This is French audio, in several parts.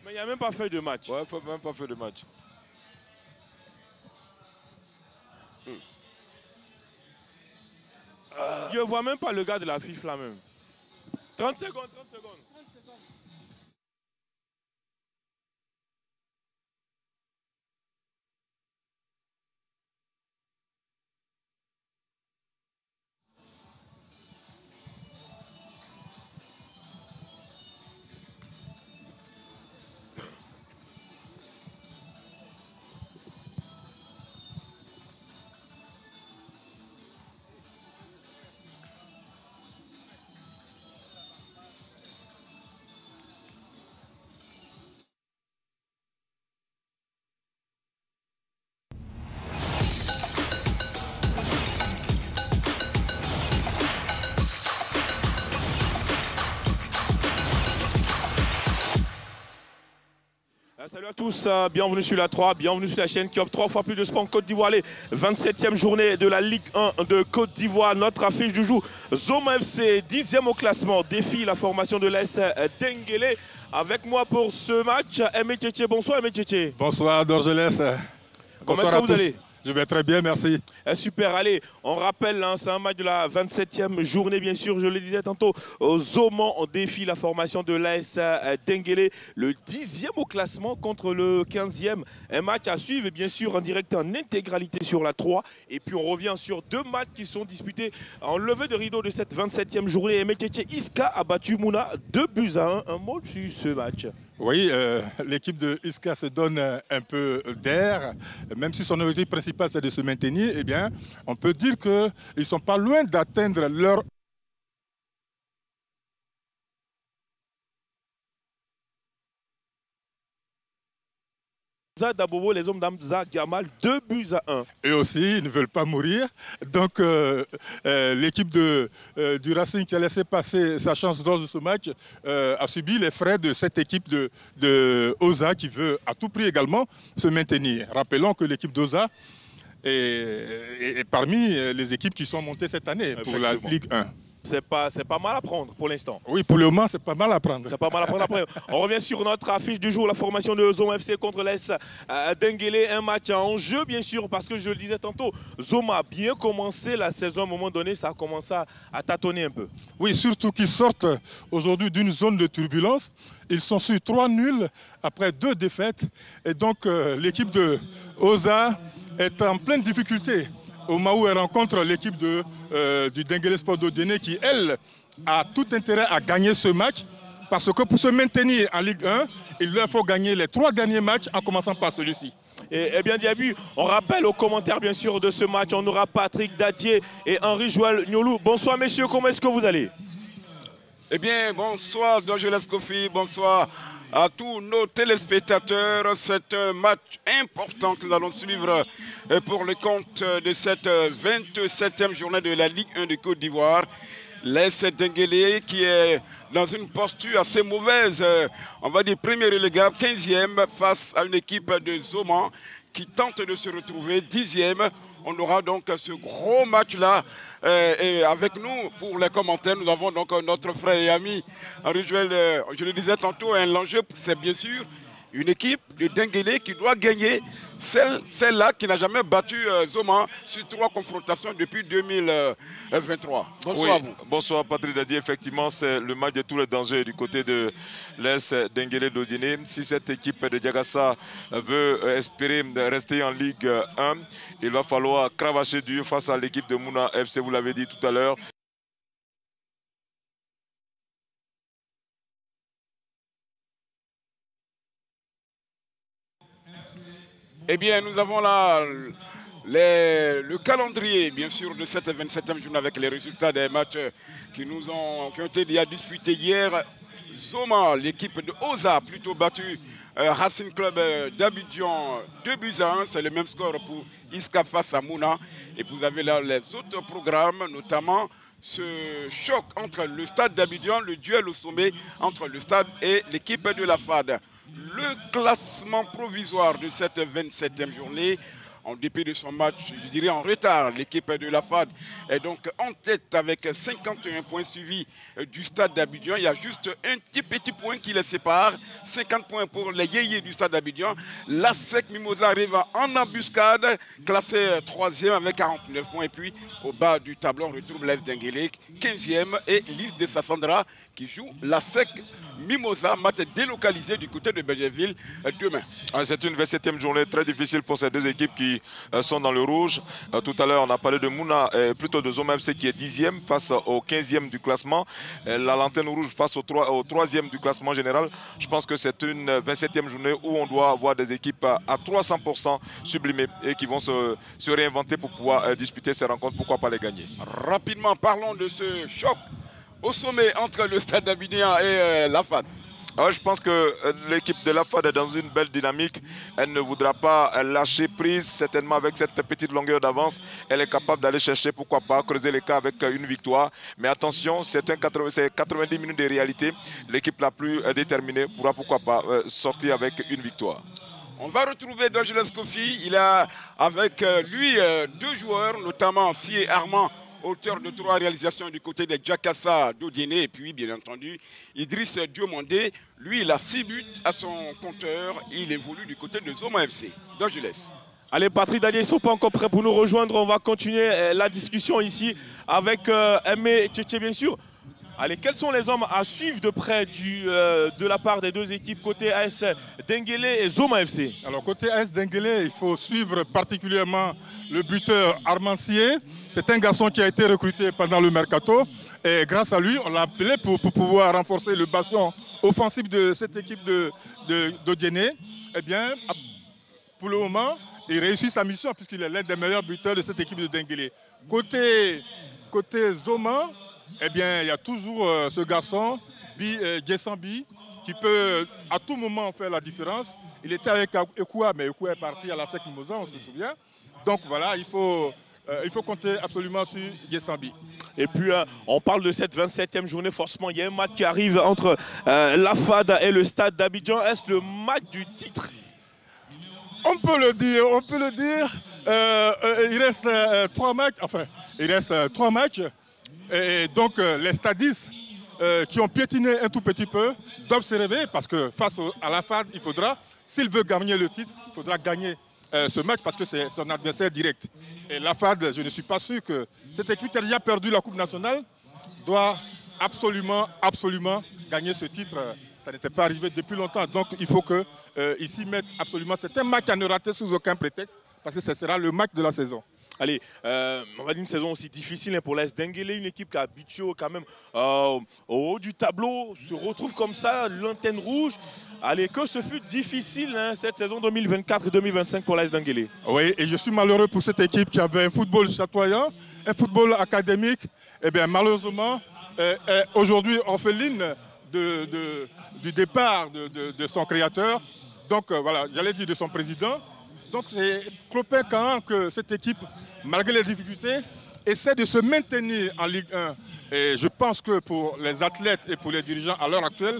Mais il n'y a même pas fait de match. Ouais, il faut même pas faire de match. Je ne vois même pas le gars de la FIFA là même. 30 secondes, 30 secondes. Salut à tous, bienvenue sur la 3, bienvenue sur la chaîne qui offre 3 fois plus de sport en Côte d'Ivoire. Les 27e journée de la Ligue 1 de Côte d'Ivoire. Notre affiche du jour, Zoma FC, 10e au classement, défie la formation de l'AS Denguélé. Avec moi pour ce match, Aimé Tchétché. Bonsoir Aimé Tchétché. Bonsoir Dorgelès. Comment est-ce que vous allez? Je vais très bien, merci. Super, allez, on rappelle, hein, c'est un match de la 27e journée, bien sûr, je le disais tantôt. Zoman défie la formation de l'AS Denguélé, le 10e au classement contre le 15e. Un match à suivre, bien sûr, en direct en intégralité sur la 3. Et puis on revient sur 2 matchs qui sont disputés en levée de rideau de cette 27e journée. Emetcheche Iska a battu Mouna 2-1. Un mot sur ce match. Oui, l'équipe de Iska se donne un peu d'air. Même si son objectif principal c'est de se maintenir, eh bien, on peut dire qu'ils ne sont pas loin d'atteindre leur Dabobo, les hommes d'Amza Gamal, 2-1. Eux aussi, ils ne veulent pas mourir. Donc, l'équipe du Racing qui a laissé passer sa chance lors de ce match a subi les frais de cette équipe de Oza qui veut à tout prix également se maintenir. Rappelons que l'équipe d'Oza est parmi les équipes qui sont montées cette année pour la Ligue 1. C'est pas mal à prendre pour l'instant. Oui, pour le moment, c'est pas mal à prendre. C'est pas mal à prendre après. On revient sur notre affiche du jour, la formation de Zoma FC contre l'AS Denguélé. Un match en jeu, bien sûr, parce que je le disais tantôt, Zoma a bien commencé la saison. À un moment donné, ça a commencé à tâtonner un peu. Oui, surtout qu'ils sortent aujourd'hui d'une zone de turbulence. Ils sont sur 3 nuls après 2 défaites. Et donc, l'équipe de Oza est en pleine difficulté au moment où elle rencontre l'équipe du Denguélé Sport d'Odéné qui, elle, a tout intérêt à gagner ce match parce que pour se maintenir en Ligue 1, il leur faut gagner les 3 derniers matchs en commençant par celui-ci. Et bien, Diaby, on rappelle aux commentaires, bien sûr, de ce match, on aura Patrick Datier et Henri Joël Niolou. Bonsoir, messieurs, comment est-ce que vous allez? Eh bien, bonsoir, Dorgelès Kofi, bonsoir à tous nos téléspectateurs. C'est un match important que nous allons suivre pour le compte de cette 27e journée de la Ligue 1 de Côte d'Ivoire. L'AS Denguélé qui est dans une posture assez mauvaise, on va dire premier relégable, 15e face à une équipe de Zoman qui tente de se retrouver 10e. On aura donc ce gros match-là. Et avec nous, pour les commentaires, nous avons donc notre frère et ami Henri Joël. Je le disais tantôt, l'enjeu, c'est bien sûr une équipe de Denguélé qui doit gagner, celle-là qui n'a jamais battu Zoman sur 3 confrontations depuis 2023. Bonsoir à vous. Bonsoir Patrick Dadier. Effectivement, c'est le match de tous les dangers du côté de l'AS Denguélé d'Odéné. Si cette équipe de Diagassa veut espérer rester en Ligue 1, il va falloir cravacher dur face à l'équipe de Mouna FC, vous l'avez dit tout à l'heure. Eh bien, nous avons là le calendrier, bien sûr, de cette 27e journée avec les résultats des matchs qui ont été déjà disputés hier. Zoma, l'équipe de Oza, plutôt battu Racing Club d'Abidjan 2-1. C'est le même score pour Iska face à Mouna. Et vous avez là les autres programmes, notamment ce choc entre le stade d'Abidjan, le duel au sommet entre le stade et l'équipe de la FAD. Le classement provisoire de cette 27e journée, en dépit de son match, je dirais en retard, l'équipe de la FAD est donc en tête avec 51 points suivis du stade d'Abidjan. Il y a juste un petit point qui les sépare, 50 points pour les Yéyés du Stade d'Abidjan. L'ASEC Mimosa arrive en embuscade, classé 3e avec 49 points. Et puis au bas du tableau, on retrouve l'AS Denguélé, 15e, et Lys de Sassandra qui joue l'ASEC Mimosa, match délocalisé du côté de Belgeville demain. C'est une 27e journée très difficile pour ces deux équipes qui sont dans le rouge. Tout à l'heure, on a parlé de Mouna, plutôt de Zoma FC qui est 10e face au 15e du classement. La lanterne rouge face au 3e du classement général. Je pense que c'est une 27e journée où on doit avoir des équipes à 300% sublimées et qui vont se réinventer pour pouvoir disputer ces rencontres, pourquoi pas les gagner. Rapidement, parlons de ce choc au sommet entre le Stade d'Abidjan et la FAD. Je pense que l'équipe de la FAD est dans une belle dynamique. Elle ne voudra pas lâcher prise, certainement avec cette petite longueur d'avance. Elle est capable d'aller chercher, pourquoi pas, creuser les cas avec une victoire. Mais attention, c'est 90 minutes de réalité. L'équipe la plus déterminée pourra, pourquoi pas, sortir avec une victoire. On va retrouver Douglas Kofi. Il a avec lui deux joueurs, notamment Sié Armand, auteur de 3 réalisations du côté de Jakassa d'Odiéné, et puis bien entendu Idriss Diomandé. Lui, il a 6 buts à son compteur. Il évolue du côté de Zoma FC. Donc je laisse. Allez, Patrick Daniel, ils ne sont pas encore prêts pour nous rejoindre. On va continuer la discussion ici avec Aimé Tchétché, bien sûr. Allez, quels sont les hommes à suivre de près de la part des deux équipes côté AS Denguélé et Zoma FC? Alors côté AS Denguélé, il faut suivre particulièrement le buteur Armand Sié. C'est un garçon qui a été recruté pendant le mercato et grâce à lui, on l'a appelé pour pouvoir renforcer le bastion offensif de cette équipe d'Odiéné. Eh bien, pour le moment, il réussit sa mission puisqu'il est l'un des meilleurs buteurs de cette équipe de Denguélé. Côté Zoma, eh bien, il y a toujours ce garçon, Djessambi, qui peut à tout moment faire la différence. Il était avec Ekoua, mais Ekoua est parti à la SEC Mimosa, on se souvient. Donc voilà, il faut compter absolument sur Djessambi. Et puis, on parle de cette 27e journée. Forcément, il y a un match qui arrive entre la FAD et le Stade d'Abidjan. Est-ce le match du titre? On peut le dire. Il reste 3 matchs. Enfin, il reste 3 matchs. Et donc, les stadistes qui ont piétiné un tout petit peu doivent se réveiller parce que face à la FAD, il faudra, s'il veut gagner le titre, il faudra gagner ce match parce que c'est son adversaire direct. Et la FAD, je ne suis pas sûr que cette équipe qui a déjà perdu la Coupe nationale doit absolument gagner ce titre. Ça n'était pas arrivé depuis longtemps. Donc il faut qu'ils s'y mettent absolument. C'est un match à ne rater sous aucun prétexte parce que ce sera le match de la saison. Allez, on va dire une saison aussi difficile pour l'AS Denguélé, une équipe qui a habitué quand même au haut du tableau, se retrouve comme ça, l'antenne rouge. Allez, que ce fut difficile cette saison 2024-2025 pour l'AS Denguélé. Oui, et je suis malheureux pour cette équipe qui avait un football chatoyant, un football académique. Eh bien, malheureusement, aujourd'hui, orpheline du départ de son créateur. Donc, voilà, j'allais dire de son président. Donc c'est Clopin quand que cette équipe, malgré les difficultés, essaie de se maintenir en Ligue 1. Et je pense que pour les athlètes et pour les dirigeants à l'heure actuelle,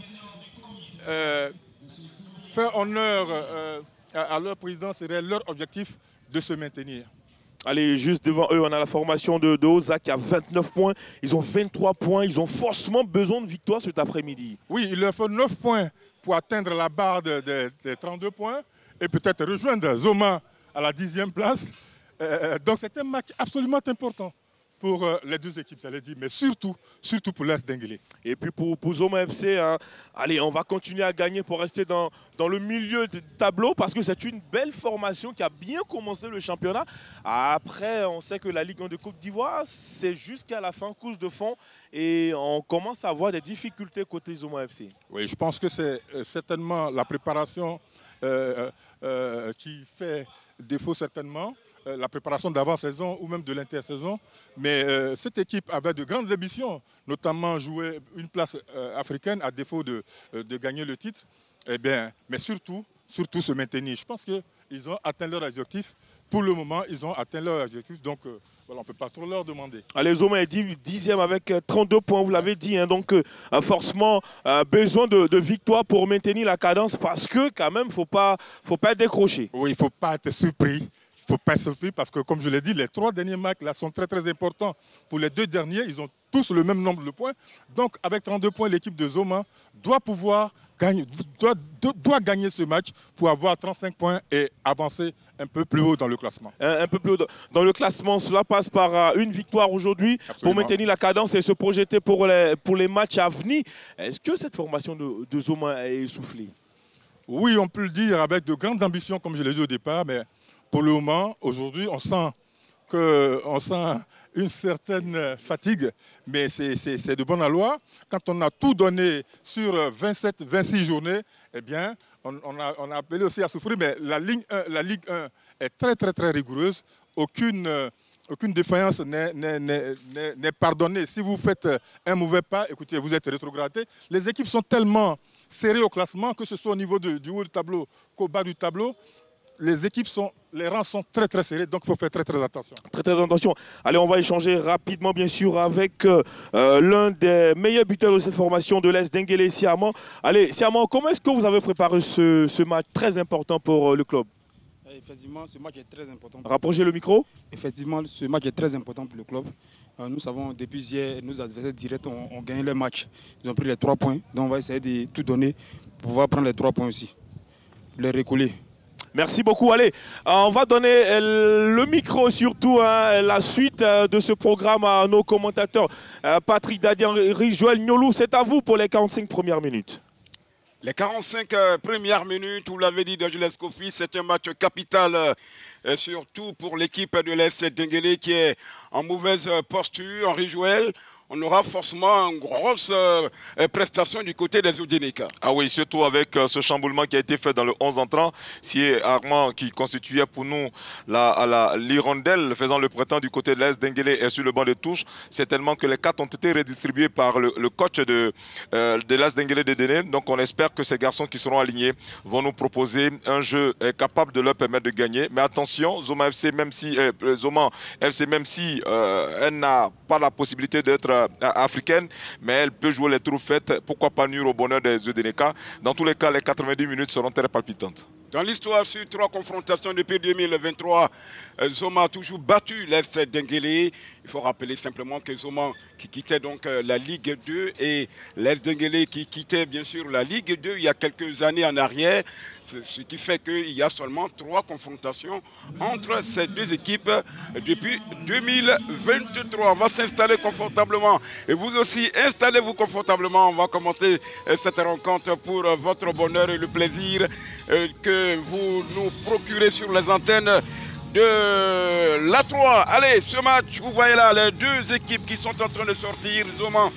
faire honneur à leur président serait leur objectif de se maintenir. Allez, juste devant eux, on a la formation de Oza qui a 29 points. Ils ont 23 points. Ils ont forcément besoin de victoire cet après-midi. Oui, il leur faut 9 points pour atteindre la barre des 32 points. Et peut-être rejoindre Zoma à la 10e place. Donc c'est un match absolument important pour les deux équipes, j'allais dire, mais surtout pour l'AS Denguélé. Et puis pour Zoma FC, allez, on va continuer à gagner pour rester dans le milieu du tableau parce que c'est une belle formation qui a bien commencé le championnat. Après, on sait que la Ligue 1 de Côte d'Ivoire, c'est jusqu'à la fin, course de fond, et on commence à avoir des difficultés côté Zoma FC. Oui, je pense que c'est certainement la préparation qui fait défaut certainement, la préparation d'avant-saison ou même de l'intersaison. Mais cette équipe avait de grandes ambitions, notamment jouer une place africaine à défaut de gagner le titre. Eh bien, mais surtout se maintenir. Je pense qu'ils ont atteint leur objectif. Pour le moment, ils ont atteint leur objectif. Donc, voilà, on ne peut pas trop leur demander. Allez, Zoma est 10e avec 32 points, vous l'avez dit. Donc, forcément, besoin de victoire pour maintenir la cadence parce que, quand même, il ne faut pas être décroché. Oui, il ne faut pas être surpris. faut pas être surpris parce que, comme je l'ai dit, les 3 derniers matchs là, sont très très importants. Pour les 2 derniers, ils ont tous le même nombre de points. Donc, avec 32 points, l'équipe de Zoma doit pouvoir gagner, doit gagner ce match pour avoir 35 points et avancer un peu plus haut dans le classement. Un peu plus haut dans le classement, cela passe par une victoire aujourd'hui pour maintenir la cadence et se projeter pour les matchs à venir. Est-ce que cette formation de Zoma est essoufflée? Oui, on peut le dire avec de grandes ambitions, comme je l'ai dit au départ, mais pour le moment, aujourd'hui, on sent une certaine fatigue, mais c'est de bonne aloi. Quand on a tout donné sur 27-26 journées, eh bien, on a appelé aussi à souffrir, mais la Ligue 1 est très, très, très rigoureuse. Aucune défaillance n'est pardonnée. Si vous faites un mauvais pas, écoutez, vous êtes rétrogradé. Les équipes sont tellement serrées au classement, que ce soit au niveau du haut du tableau qu'au bas du tableau. Les rangs sont très très serrés, donc il faut faire très très attention. Très très attention. Allez, on va échanger rapidement bien sûr avec l'un des meilleurs buteurs de cette formation de l'Est, Denguele Siaman. Allez, Siaman, comment est-ce que vous avez préparé ce match très important pour le club? Effectivement, ce match est très important. Rapprochez le micro. Effectivement, ce match est très important pour le club. Nous savons, depuis hier, nos adversaires directs ont gagné le match. Ils ont pris les 3 points. Donc on va essayer de tout donner pour pouvoir prendre les 3 points aussi. Les recoller. Merci beaucoup. Allez, on va donner le micro surtout, la suite de ce programme à nos commentateurs. Patrick Dadian, Joël Niolou, c'est à vous pour les 45 premières minutes. Les 45 premières minutes, vous l'avez dit, Douglas Kofi, c'est un match capital, surtout pour l'équipe de l'Est Denguele qui est en mauvaise posture. Henri Joël, on aura forcément une grosse prestation du côté des Oudénéka. Ah oui, surtout avec ce chamboulement qui a été fait dans le 11 entrant. Si Armand, qui constituait pour nous l'hirondelle faisant le printemps du côté de l'Est, Denguele est sur le banc de touche. C'est tellement que les cartes ont été redistribuées par le coach de l'Est Denguele de Déné. Donc on espère que ces garçons qui seront alignés vont nous proposer un jeu capable de leur permettre de gagner. Mais attention, Zoma FC, même si elle n'a pas la possibilité d'être africaine, mais elle peut jouer les trous faits, pourquoi pas nuire au bonheur des Oudénéka. Dans tous les cas, les 90 minutes seront très palpitantes. Dans l'histoire, sur 3 confrontations depuis 2023, Zoma a toujours battu l'Est Denguele. Il faut rappeler simplement que Zoma qui quittait donc la Ligue 2 et l'Est Denguele qui quittait bien sûr la Ligue 2 il y a quelques années en arrière. Ce qui fait qu'il y a seulement 3 confrontations entre ces 2 équipes depuis 2023. On va s'installer confortablement. Et vous aussi, installez-vous confortablement. On va commenter cette rencontre pour votre bonheur et le plaisir que vous nous procurez sur les antennes de la 3. Allez, ce match, vous voyez là les 2 équipes qui sont en train de sortir. Zoma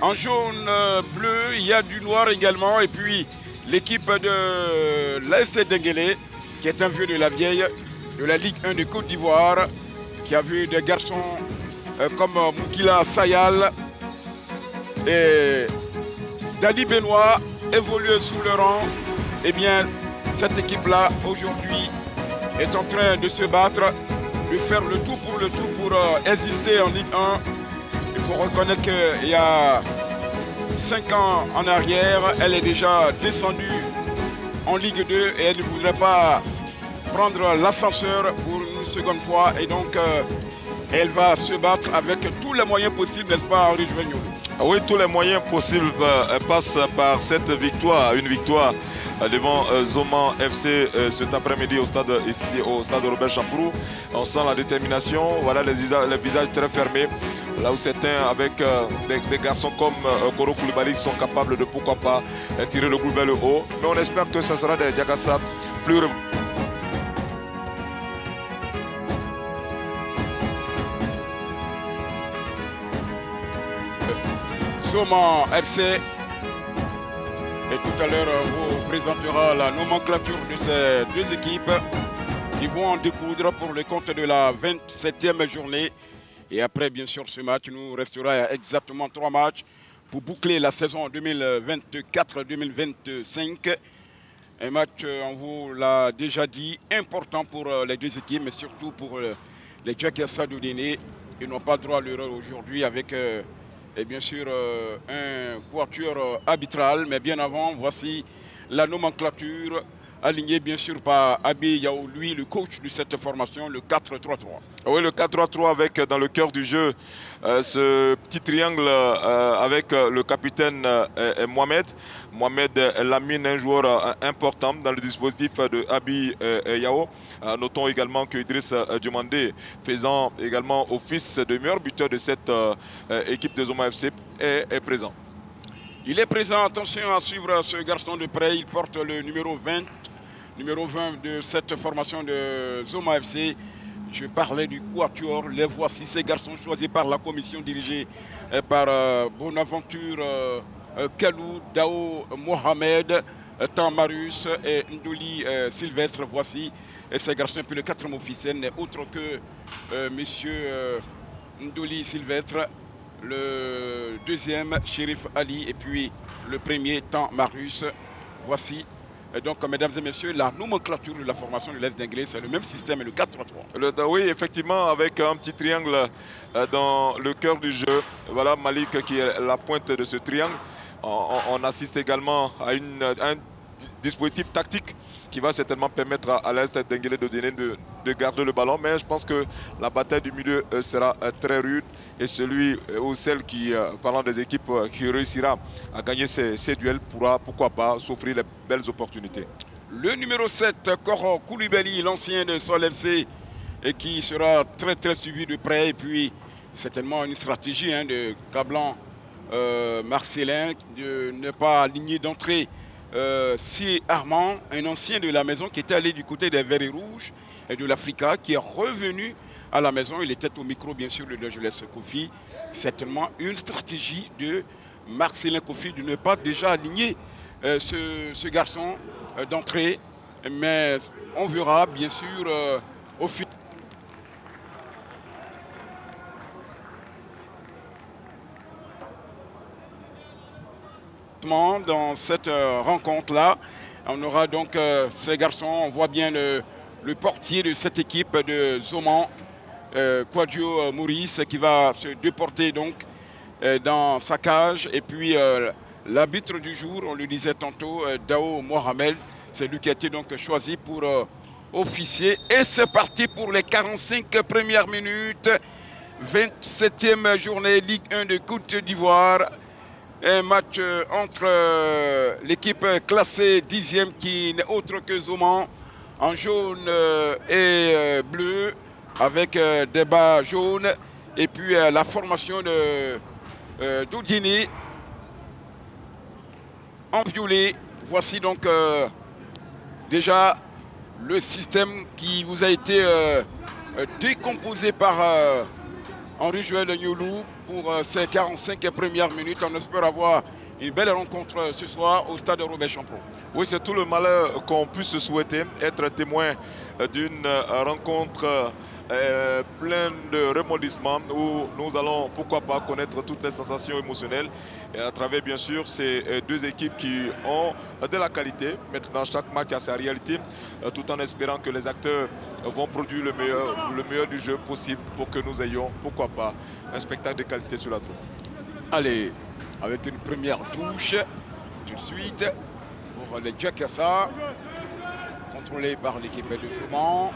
en jaune, bleu, il y a du noir également. Et puis l'équipe de l'AS Denguele, qui est un vieux de la vieille, de la Ligue 1 de Côte d'Ivoire, qui a vu des garçons comme Moukila Sayal et Dali Benoît évoluer sous le rang. Eh bien, cette équipe-là, aujourd'hui, est en train de se battre, de faire le tout pour exister en Ligue 1. Il faut reconnaître qu'il y a 5 ans en arrière, elle est déjà descendue en Ligue 2 et elle ne voudrait pas prendre l'ascenseur pour une seconde fois. Et donc, elle va se battre avec tous les moyens possibles, n'est-ce pas, Henri Joël? Oui, tous les moyens possibles passent par cette victoire, une victoire devant Zoma FC cet après-midi au stade Robert Champourou. On sent la détermination, voilà les visages très fermés. Là où certains avec des garçons comme Koro Koulibaly sont capables de pourquoi pas tirer le groupe vers le haut. Mais on espère que ça sera des Diakassa plus... Zoma FC. Et tout à l'heure, on vous présentera la nomenclature de ces 2 équipes qui vont en découdre pour le compte de la 27e journée. Et après, bien sûr, ce match nous restera exactement 3 matchs pour boucler la saison 2024-2025. Un match, on vous l'a déjà dit, important pour les 2 équipes, mais surtout pour les Diakassa de Déné. Ils n'ont pas droit à l'erreur aujourd'hui avec... et bien sûr un quatuor arbitral, mais bien avant, voici la nomenclature aligné bien sûr par Abi Yao, lui le coach de cette formation, le 4-3-3. Oui, le 4-3-3 avec dans le cœur du jeu ce petit triangle avec le capitaine Mohamed. Mohamed Lamine, un joueur important dans le dispositif de Abi Yao. Notons également que Idriss Diomandé, faisant également office de meilleur buteur de cette équipe de Zoma FC, est présent. Il est présent, attention à suivre ce garçon de près, il porte le numéro 20 de cette formation de Zoma FC. Je parlais du quatuor, les voici ces garçons choisis par la commission dirigée par Bonaventure Kalou, Dao Mohamed, Tamarus et Ndoli Sylvestre. Voici ces garçons, et puis le 4e officiel n'est autre que monsieur Ndoli Sylvestre, le 2e Shérif Ali et puis le 1er Tamarus. Voici donc, mesdames et messieurs, la nomenclature de la formation de l'Est d'Inglés, c'est le même système, le 4-3-3. Oui, effectivement, avec un petit triangle dans le cœur du jeu. Voilà Malik qui est la pointe de ce triangle. On assiste également à un dispositif tactique qui va certainement permettre à l'Est d'Inglés de garder le ballon. Mais je pense que la bataille du milieu sera très rude. Et celui ou celle qui, parlant des équipes, qui réussira à gagner ces duels pourra, pourquoi pas, s'offrir les belles opportunités. Le numéro 7, Koro Koulibaly, l'ancien de Sol FC, et qui sera très suivi de près. Et puis, certainement une stratégie de Cablan Marcelin de ne pas aligner d'entrée Si Armand, un ancien de la maison qui était allé du côté des Verts et Rouges et de l'Africa, qui est revenu à la maison. Il était au micro, bien sûr, de Douglas Kofi. Certainement une stratégie de Marcelin Kofi de ne pas déjà aligner ce garçon d'entrée. Mais on verra, bien sûr, au fil. Dans cette rencontre-là, on aura donc ces garçons. On voit bien le portier de cette équipe de Zoman, Quadio Maurice, qui va se déporter donc dans sa cage. Et puis l'arbitre du jour, on le disait tantôt, Dao Mohamed, c'est lui qui a été donc choisi pour officier. Et c'est parti pour les 45 premières minutes. 27e journée Ligue 1 de Côte d'Ivoire. Un match entre l'équipe classée 10e qui n'est autre que Zoman en jaune et bleu avec des bas jaunes, et puis la formation d'Oudini en violet. Voici donc déjà le système qui vous a été décomposé par Henri Joël Nyolou pour ces 45 premières minutes. On espère avoir une belle rencontre ce soir au stade Robert Champeau. Oui, c'est tout le malheur qu'on puisse souhaiter, être témoin d'une rencontre pleine de rebondissements où nous allons, pourquoi pas, connaître toutes les sensations émotionnelles et à travers, bien sûr, ces deux équipes qui ont de la qualité. Maintenant, chaque match a sa réalité, tout en espérant que les acteurs vont produire le meilleur du jeu possible pour que nous ayons, pourquoi pas, un spectacle de qualité sur la tour. Allez, avec une première touche, tout de suite, pour les Jakassa, contrôlé par l'équipe de Zoman.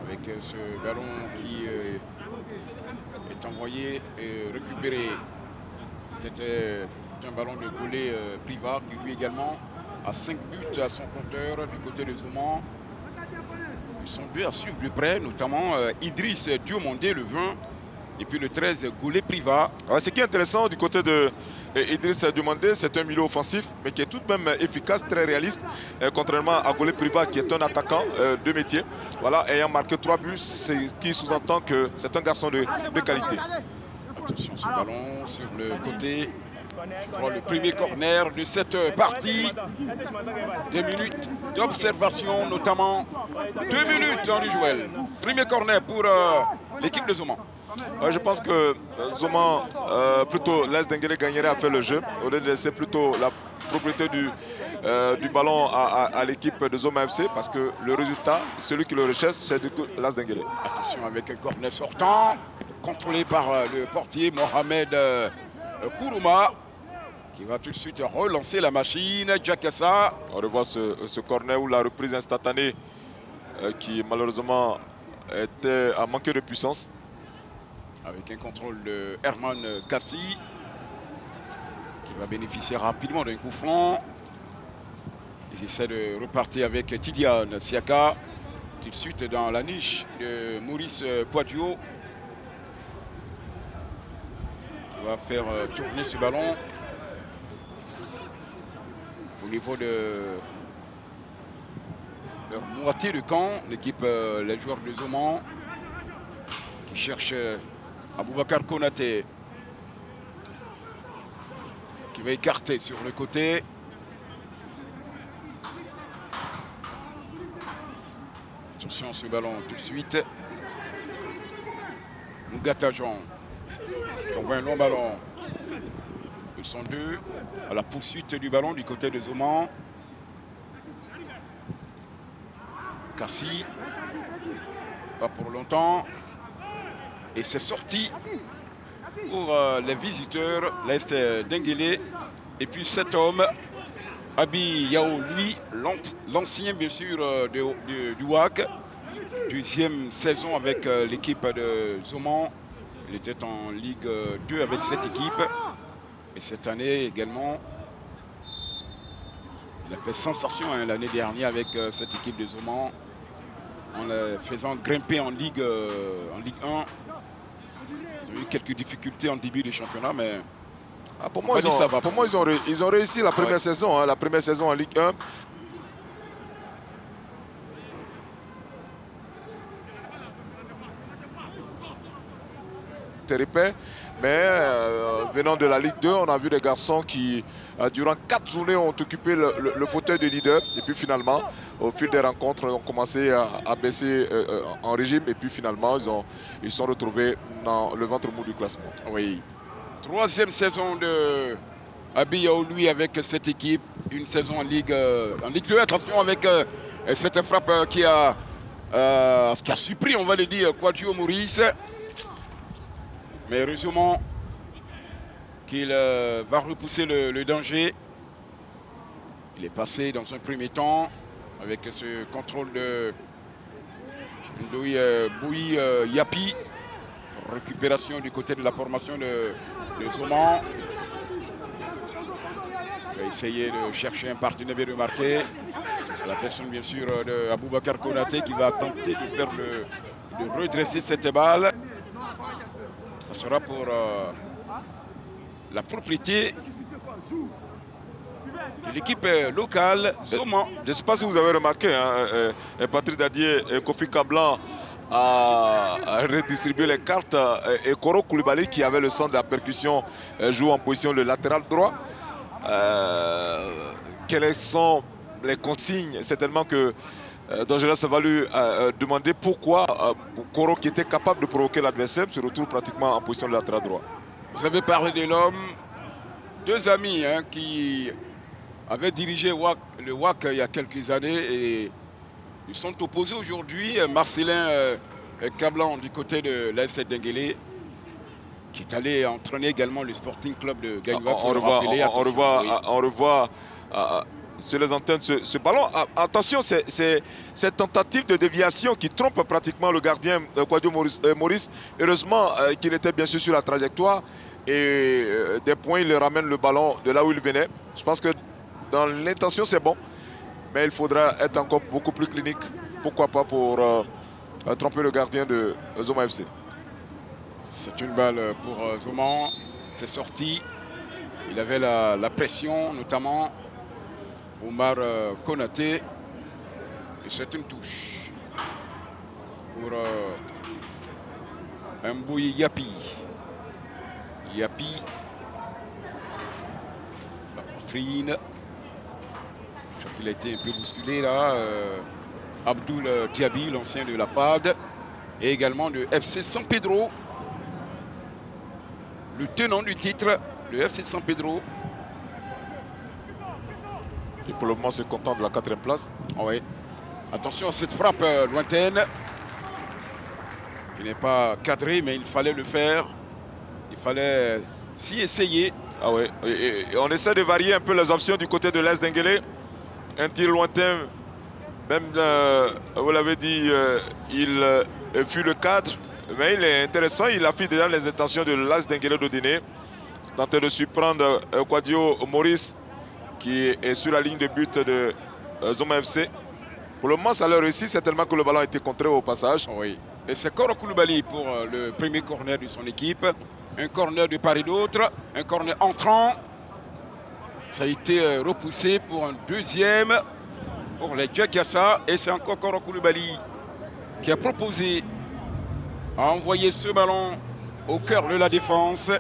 Avec ce ballon qui est envoyé et récupéré. C'était un ballon de Golé Privat qui lui également a 5 buts à son compteur du côté de Zoman. Ils sont deux à suivre de près, notamment Idriss Diomandé, le 20, et puis le 13, Golé Privat. Ce qui est intéressant du côté de Idriss Diomandé, c'est un milieu offensif, mais qui est tout de même efficace, très réaliste, contrairement à Golé Privat, qui est un attaquant de métier. Voilà, ayant marqué 3 buts, ce qui sous-entend que c'est un garçon de qualité. Attention, ce ballon sur le côté. Le premier corner de cette partie. 2 minutes d'observation, notamment 2 minutes en Joël. Premier corner pour l'équipe de Zoman. Je pense que Zoman, plutôt l'Est d'Inguélé gagnerait à faire le jeu, au lieu de laisser plutôt la propriété du ballon à l'équipe de Zoman FC, parce que le résultat, celui qui le recherche, c'est du coup l'Est d'Inguélé. Attention avec un corner sortant, contrôlé par le portier Mohamed Kourouma, qui va tout de suite relancer la machine. Jakassa. On revoit ce corner où la reprise instantanée qui malheureusement a manqué de puissance. Avec un contrôle de Herman Kassi qui va bénéficier rapidement d'un coup franc. Ils essaient de repartir avec Tidiane Siaka. Tout de suite dans la niche de Maurice Quadio qui va faire tourner ce ballon au niveau de leur moitié de camp. L'équipe, les joueurs de Zoman qui cherchent Aboubacar Konaté qui va écarter sur le côté. Attention à ce ballon tout de suite. Ngata Jean envoie un long ballon. Ils sont deux à la poursuite du ballon du côté de Zoman. Kassi, pas pour longtemps. Et c'est sorti pour les visiteurs, l'Est Denguélé. Et puis cet homme, Abi Yao, lui, l'ancien bien sûr du WAC, deuxième saison avec l'équipe de Zoman. Il était en Ligue 2 avec cette équipe. Et cette année également, il a fait sensation l'année dernière avec cette équipe de Zoman, en la faisant grimper en Ligue 1. Ils ont eu quelques difficultés en début de championnat, mais pour moi, ils ont réussi la première saison, hein, la première saison en Ligue 1. Mais venant de la Ligue 2, on a vu des garçons qui, durant 4 journées, ont occupé le fauteuil de leader. Et puis finalement, au fil des rencontres, ont commencé à baisser en régime. Et puis finalement, ils sont retrouvés dans le ventre mou du classement. Oui. Troisième saison de Abi Yao, lui, avec cette équipe. Une saison en Ligue 2. Attention avec cette frappe qui a surpris, on va le dire, Quadio Maurice. Mais heureusement qu'il va repousser le danger. Il est passé dans un premier temps avec ce contrôle de Boui Yapi. Récupération du côté de la formation de Zoman. Il va essayer de chercher un partenaire bien remarqué. La personne bien sûr de Aboubacar Konaté qui va tenter de faire de redresser cette balle. Ça sera pour la propriété de l'équipe locale Zoman. Je ne sais pas si vous avez remarqué, hein, Patrick Dadier et Kofi Kablan a redistribué les cartes. Et Koro Koulibaly, qui avait le centre de la percussion, joue en position de latéral droit. Quelles sont les consignes? Certainement que Dangelas va lui demander pourquoi Koro, qui était capable de provoquer l'adversaire, se retrouve pratiquement en position de latéral droit. Vous avez parlé de l'homme, deux amis hein, qui avaient dirigé le WAC il y a quelques années et ils sont opposés aujourd'hui. Marcelin Kablan du côté de l'AS Denguélé, qui est allé entraîner également le Sporting Club de Gagnoua. On revoit sur les antennes ce ballon. Attention, c'est cette tentative de déviation qui trompe pratiquement le gardien Quadio Maurice. Heureusement qu'il était bien sûr sur la trajectoire et des points, il ramène le ballon de là où il venait. Je pense que dans l'intention c'est bon, mais il faudra être encore beaucoup plus clinique. Pourquoi pas pour tromper le gardien de Zoman FC. C'est une balle pour Zoman. C'est sorti. Il avait la pression, notamment Omar Konaté. Et c'est une touche pour Mboui Yapi. Yapi. La poitrine. Je crois qu'il a été un peu bousculé là. Abdoul Diaby, l'ancien de la FAD. Et également de FC San Pedro. Le tenant du titre, le FC San Pedro. Et pour le moment, c'est content de la 4e place. Oui. Attention à cette frappe lointaine. Qui n'est pas cadrée, mais il fallait le faire. Il fallait s'y essayer. Ah ouais, et on essaie de varier un peu les options du côté de l'As Denguélé. Un tir lointain, même, vous l'avez dit, il fut le cadre. Mais il est intéressant, il affiche déjà les intentions de l'As Denguélé d'Odéné. Tenter de surprendre Quadio Maurice, qui est sur la ligne de but de Zoma FC. Pour le moment, ça leur réussit, c'est tellement que le ballon a été contré au passage. Oui, et c'est Koro Koulibaly pour le premier corner de son équipe. Un corner de part et d'autre, un corner entrant. Ça a été repoussé pour un deuxième pour les Djakassa. Et c'est encore Koro Koulibaly qui a proposé à envoyer ce ballon au cœur de la défense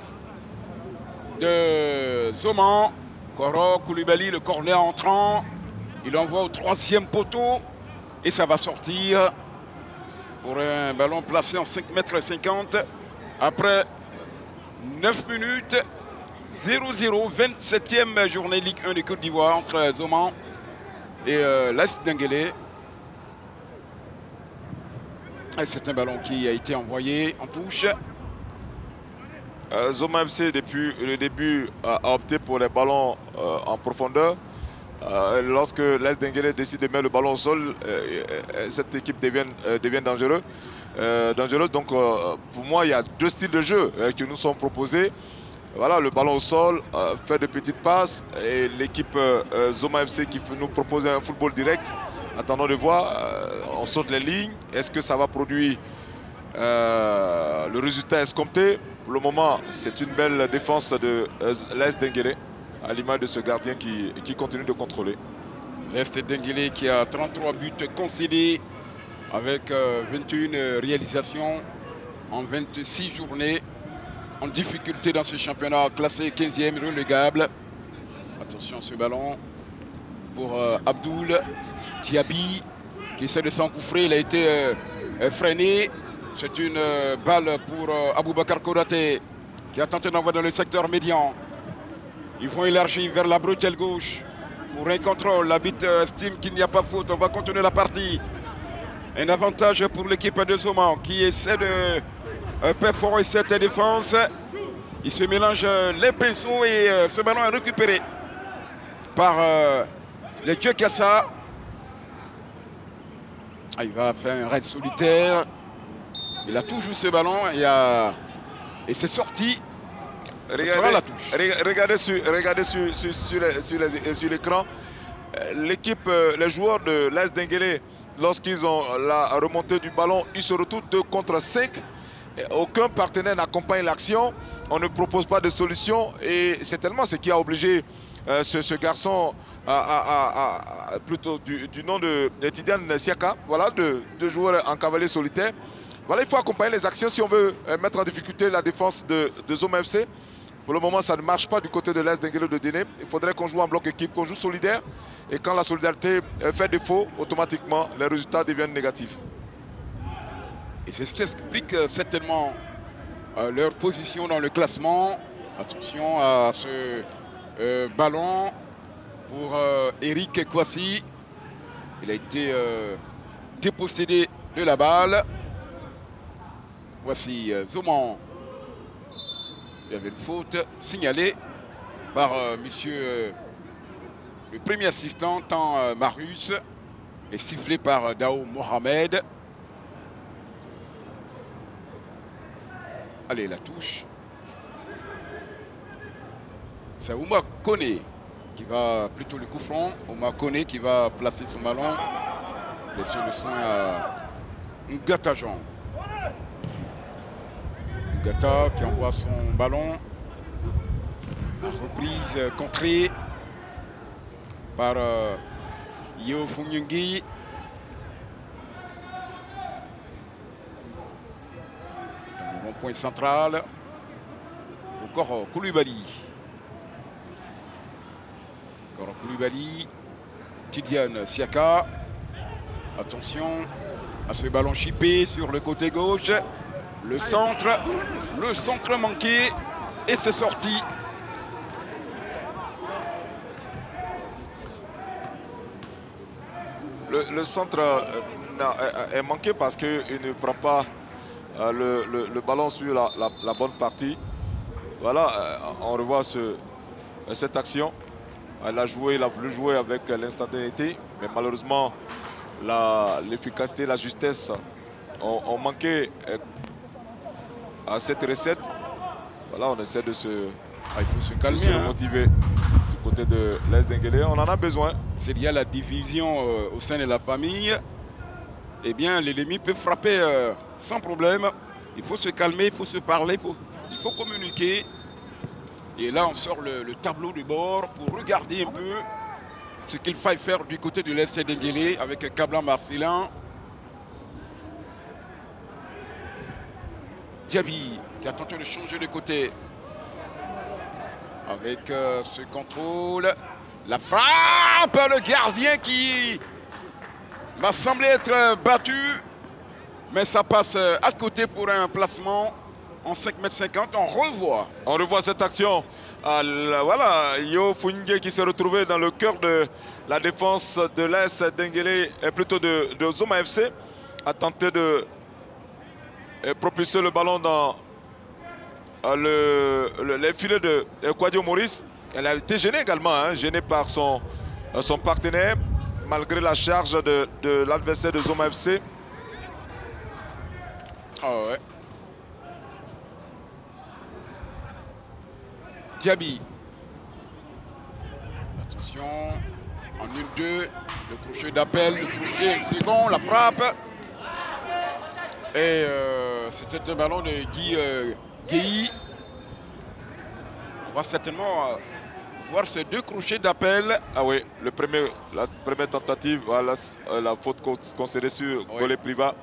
de Zoman. Koro Koulibaly, le corner entrant. Il envoie au troisième poteau et ça va sortir pour un ballon placé en 5,50 m. Après 9 minutes, 0-0, 27e journée Ligue 1 de Côte d'Ivoire entre Zoman et l'As Denguélé. C'est un ballon qui a été envoyé en touche. Zoma FC, depuis le début, a opté pour les ballons en profondeur. Lorsque l'As Denguélé décide de mettre le ballon au sol, cette équipe devient dangereuse. Donc pour moi, il y a deux styles de jeu qui nous sont proposés. Voilà, le ballon au sol, faire de petites passes, et l'équipe Zoma FC qui nous propose un football direct. Attendons de voir, on saute les lignes. Est-ce que ça va produire le résultat escompté? Pour le moment, c'est une belle défense de l'As Denguélé, à l'image de ce gardien qui continue de contrôler. L'As Denguélé qui a 33 buts concédés avec 21 réalisations en 26 journées. En difficulté dans ce championnat, classé 15e relégable. Attention ce ballon pour Abdoul Diaby qui essaie de s'engouffrer. Il a été freiné. C'est une balle pour Aboubakar Kouraté qui a tenté d'envoyer dans le secteur médian. Ils vont élargir vers la bretelle gauche pour un contrôle. L'arbitre estime qu'il n'y a pas faute. On va continuer la partie. Un avantage pour l'équipe de Zoman qui essaie de perforer cette défense. Il se mélange les pinceaux et ce ballon est récupéré par les Djakassa. Il va faire un raid solitaire. Il a toujours ce ballon et c'est sorti. Regardez, la touche. Regardez sur l'écran. L'équipe, les joueurs de l'As Denguélé, lorsqu'ils ont la remontée du ballon, ils se retrouvent 2 contre 5. Aucun partenaire n'accompagne l'action. On ne propose pas de solution. Et c'est tellement ce qui a obligé ce garçon, plutôt du nom de Tidiane Siaka, voilà, de jouer en cavalier solitaire. Voilà, il faut accompagner les actions si on veut mettre en difficulté la défense de Zoma FC. Pour le moment, ça ne marche pas du côté de l'As Denguélé d'Odéné. Il faudrait qu'on joue en bloc équipe, qu'on joue solidaire. Et quand la solidarité fait défaut, automatiquement, les résultats deviennent négatifs. Et c'est ce qui explique certainement leur position dans le classement. Attention à ce ballon pour Eric Kouassi. Il a été dépossédé de la balle. Voici Zoman. Il y avait une faute signalée par monsieur le premier assistant, Marius, et sifflé par Dao Mohamed. Allez, la touche. C'est Ouma Kone qui va plutôt le coup franc. Ouma Kone qui va placer son ballon. Laissez le soin à Ngata Jean. Ngata qui envoie son ballon. La reprise contrée par Yo Funyungi. Bon point central. Encore Koulibaly. Encore Koulibaly. Tidiane Siaka. Attention à ce ballon chippé sur le côté gauche. Le centre manqué. Et c'est sorti. Le centre est manqué parce qu'il ne prend pas le ballon sur la bonne partie. Voilà, on revoit cette action. Elle a voulu jouer avec l'instantanéité, mais malheureusement, l'efficacité, la justesse ont manqué à cette recette. Voilà, on essaie de il faut se calmer, motiver du côté de l'AS Denguélé. On en a besoin. S'il y a la division au sein de la famille, eh bien, l'ennemi peut frapper sans problème. Il faut se calmer, il faut se parler, il faut communiquer. Et là, on sort le tableau de bord pour regarder un peu ce qu'il faille faire du côté de l'AS Denguélé avec Kablan Marcelin. Diaby qui a tenté de changer de côté. Avec ce contrôle. La frappe, le gardien qui m'a semblé être battu. Mais ça passe à côté pour un placement en 5,50 m. On revoit cette action. Voilà, Yo Fungue qui s'est retrouvé dans le cœur de la défense de l'AS Denguélé, et plutôt de Zoma FC, a tenté de propulser le ballon dans les filets de Kwadio Maurice. Elle a été gênée également, gênée par son partenaire, malgré la charge de l'adversaire de Zoma FC. Ah ouais. Diaby. Attention. En 1-2. Le crochet d'appel, le crochet second, la frappe. Et c'était un ballon de Guy Guéhi. On va certainement voir ces deux crochets d'appel. Ah oui, la première tentative, voilà, la faute concédée sur Golé Priva.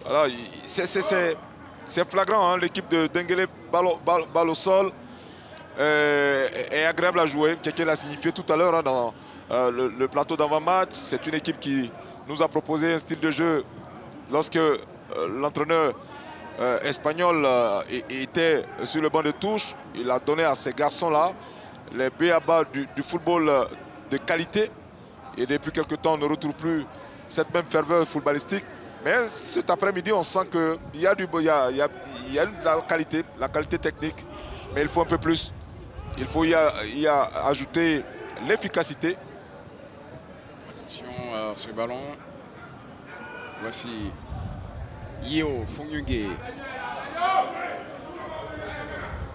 Voilà, c'est flagrant, l'équipe de Denguélé, balle au sol, est agréable à jouer. Quelqu'un l'a signifié tout à l'heure dans le plateau d'avant-match. C'est une équipe qui nous a proposé un style de jeu lorsque l'entraîneur espagnol était sur le banc de touche. Il a donné à ces garçons-là les b.a.-ba du football de qualité. Et depuis quelque temps, on ne retrouve plus cette même ferveur footballistique. Mais cet après-midi, on sent qu'il y a la qualité technique. Mais il faut un peu plus. Il faut y ajouter l'efficacité. Attention à ce ballon. Voici Yo Fungue,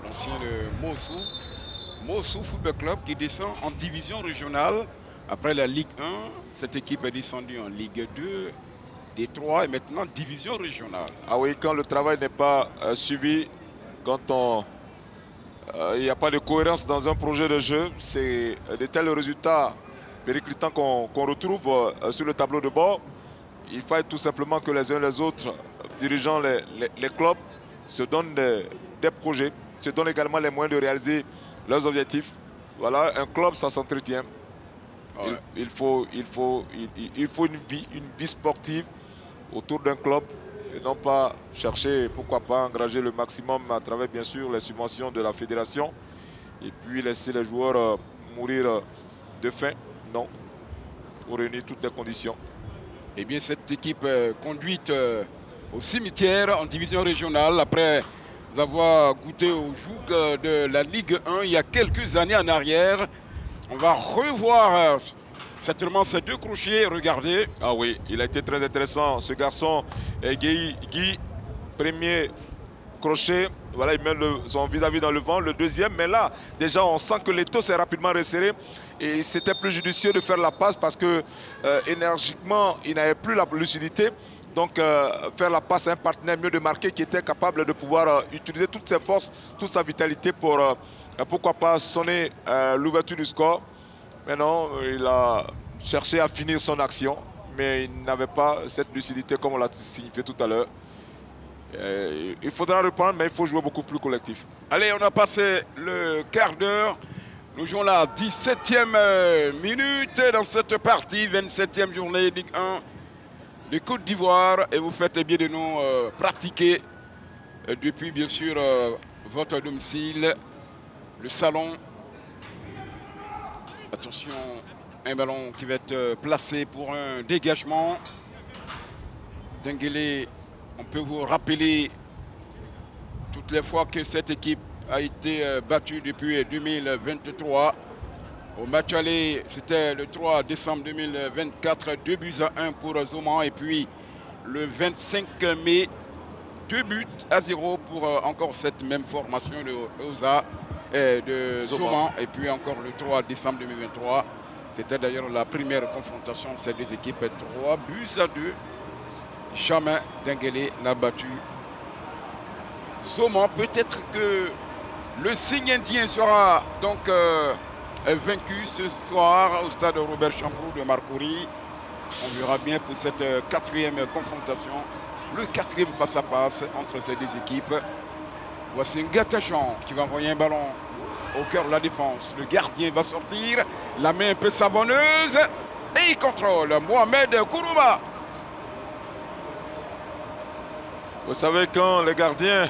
l'ancien de Mossou Football Club, qui descend en division régionale. Après la Ligue 1, cette équipe est descendue en Ligue 2. D3 et maintenant division régionale. Ah oui, quand le travail n'est pas suivi, quand il n'y a pas de cohérence dans un projet de jeu, c'est de tels résultats périclitants qu'on retrouve sur le tableau de bord. Il faut tout simplement que les uns et les autres, dirigeant les clubs, se donnent des projets, se donnent également les moyens de réaliser leurs objectifs. Voilà, un club, ça s'entretient. Ouais. Il faut une vie sportive autour d'un club et non pas chercher, pourquoi pas, engager le maximum à travers bien sûr les subventions de la fédération et puis laisser les joueurs mourir de faim. Non, pour réunir toutes les conditions. Eh bien, cette équipe conduite au cimetière en division régionale après avoir goûté au joug de la Ligue 1 il y a quelques années en arrière. On va revoir certainement ces deux crochets, regardez. Ah oui, il a été très intéressant. Ce garçon, Guy, premier crochet, voilà, il met son vis-à-vis dans le vent. Le deuxième, mais là, déjà, on sent que l'étau s'est rapidement resserré. Et c'était plus judicieux de faire la passe parce que énergiquement, il n'avait plus la lucidité. Donc, faire la passe à un partenaire mieux de marquer qui était capable de pouvoir utiliser toutes ses forces, toute sa vitalité pour... pourquoi pas sonner l'ouverture du score. Mais non, il a cherché à finir son action, mais il n'avait pas cette lucidité comme on l'a signifié tout à l'heure. Il faudra reprendre, mais il faut jouer beaucoup plus collectif. Allez, on a passé le quart d'heure. Nous jouons la 17e minute dans cette partie, 27e journée Ligue 1 de Côte d'Ivoire. Et vous faites bien de nous pratiquer depuis, bien sûr, votre domicile. Le salon. Attention, un ballon qui va être placé pour un dégagement. Denguélé, on peut vous rappeler toutes les fois que cette équipe a été battu depuis 2023. Au match aller, c'était le 3 décembre 2024, 2-1 pour Zoman. Et puis le 25 mai, 2-0 pour encore cette même formation de OSA, de Zoman. Et puis encore le 3 décembre 2023. C'était d'ailleurs la première confrontation de ces deux équipes. 3-2. Jamais Denguélé n'a battu Zoman. Peut-être que le signe indien sera donc vaincu ce soir au stade Robert Champrou de Marcory. On verra bien pour cette quatrième confrontation, le quatrième face-à-face entre ces deux équipes. Voici Ngata Jean qui va envoyer un ballon au cœur de la défense. Le gardien va sortir, la main un peu savonneuse et il contrôle Mohamed Kourouma. Vous savez, quand les gardiens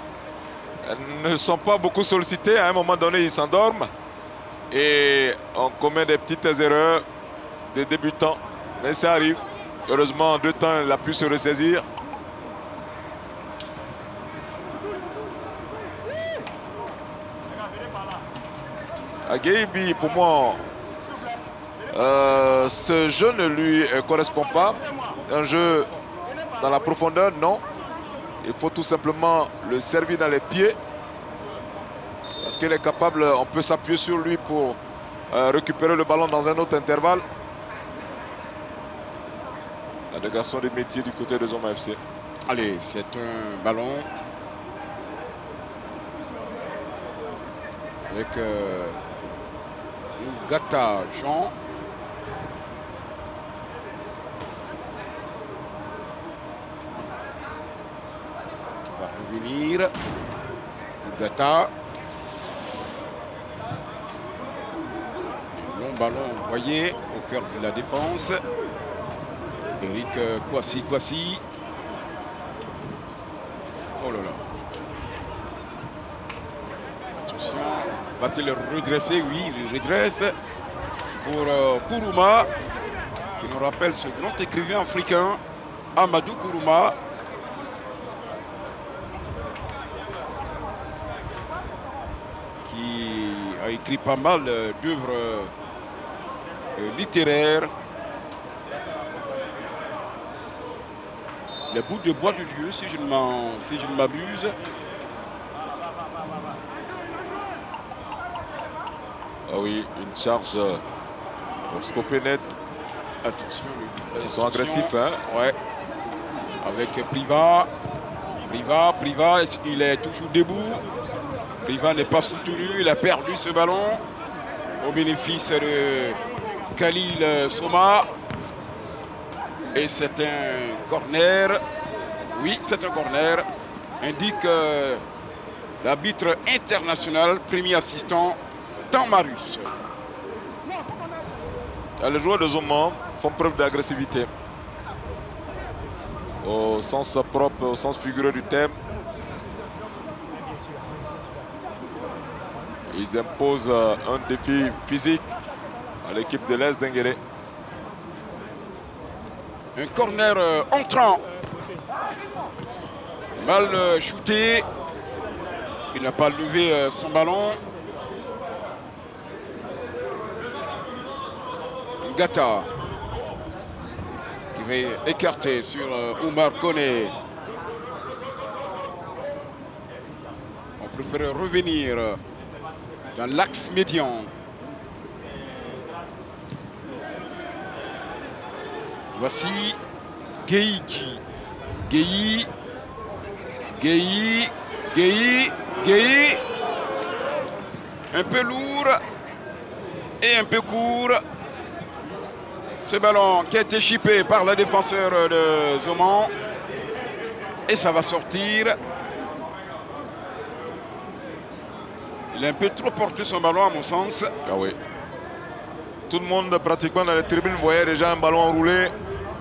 ne sont pas beaucoup sollicités, à un moment donné, ils s'endorment et on commet des petites erreurs des débutants. Mais ça arrive. Heureusement, en 2 temps, il a pu se ressaisir. Agueibi, pour moi, ce jeu ne lui correspond pas. Un jeu dans la profondeur, non. Il faut tout simplement le servir dans les pieds. Parce qu'il est capable, on peut s'appuyer sur lui pour récupérer le ballon dans un autre intervalle. La délégation des métiers du côté de Zoman FC. Allez, c'est un ballon avec Ngata Jean. Qui va revenir. Ngata. Long ballon envoyé au cœur de la défense. Eric Kwasi. Oh là là. Attention. Va-t-il le redresser? Oui, il le redresse pour Kourouma, qui nous rappelle ce grand écrivain africain, Amadou Kourouma. Qui a écrit pas mal d'œuvres littéraires. Les bouts de bois du Dieu, si je ne m'abuse. Ah oui, une charge pour stopper net. Attention. Ils sont agressifs, hein? Ouais. Avec Priva. Priva, il est toujours debout. Priva n'est pas soutenu, il a perdu ce ballon au bénéfice de Khalil Soma. Et c'est un corner. Oui, c'est un corner. Indique l'arbitre international, premier assistant, Tamarus. Les joueurs de Zoman font preuve d'agressivité. Au sens propre, au sens figuré du terme. Ils imposent un défi physique à l'équipe de l'Est Denguélé. Un corner entrant. Mal shooté. Il n'a pas levé son ballon. Ngata qui va écarter sur Oumar Koné. On préfère revenir dans l'axe médian. Voici Gueïji. Gueï. Un peu lourd et un peu court. Ce ballon qui a été chippé par le défenseur de Zoman. Et ça va sortir. Il a un peu trop porté son ballon à mon sens. Ah oui. Tout le monde pratiquement dans les tribunes voyait déjà un ballon enroulé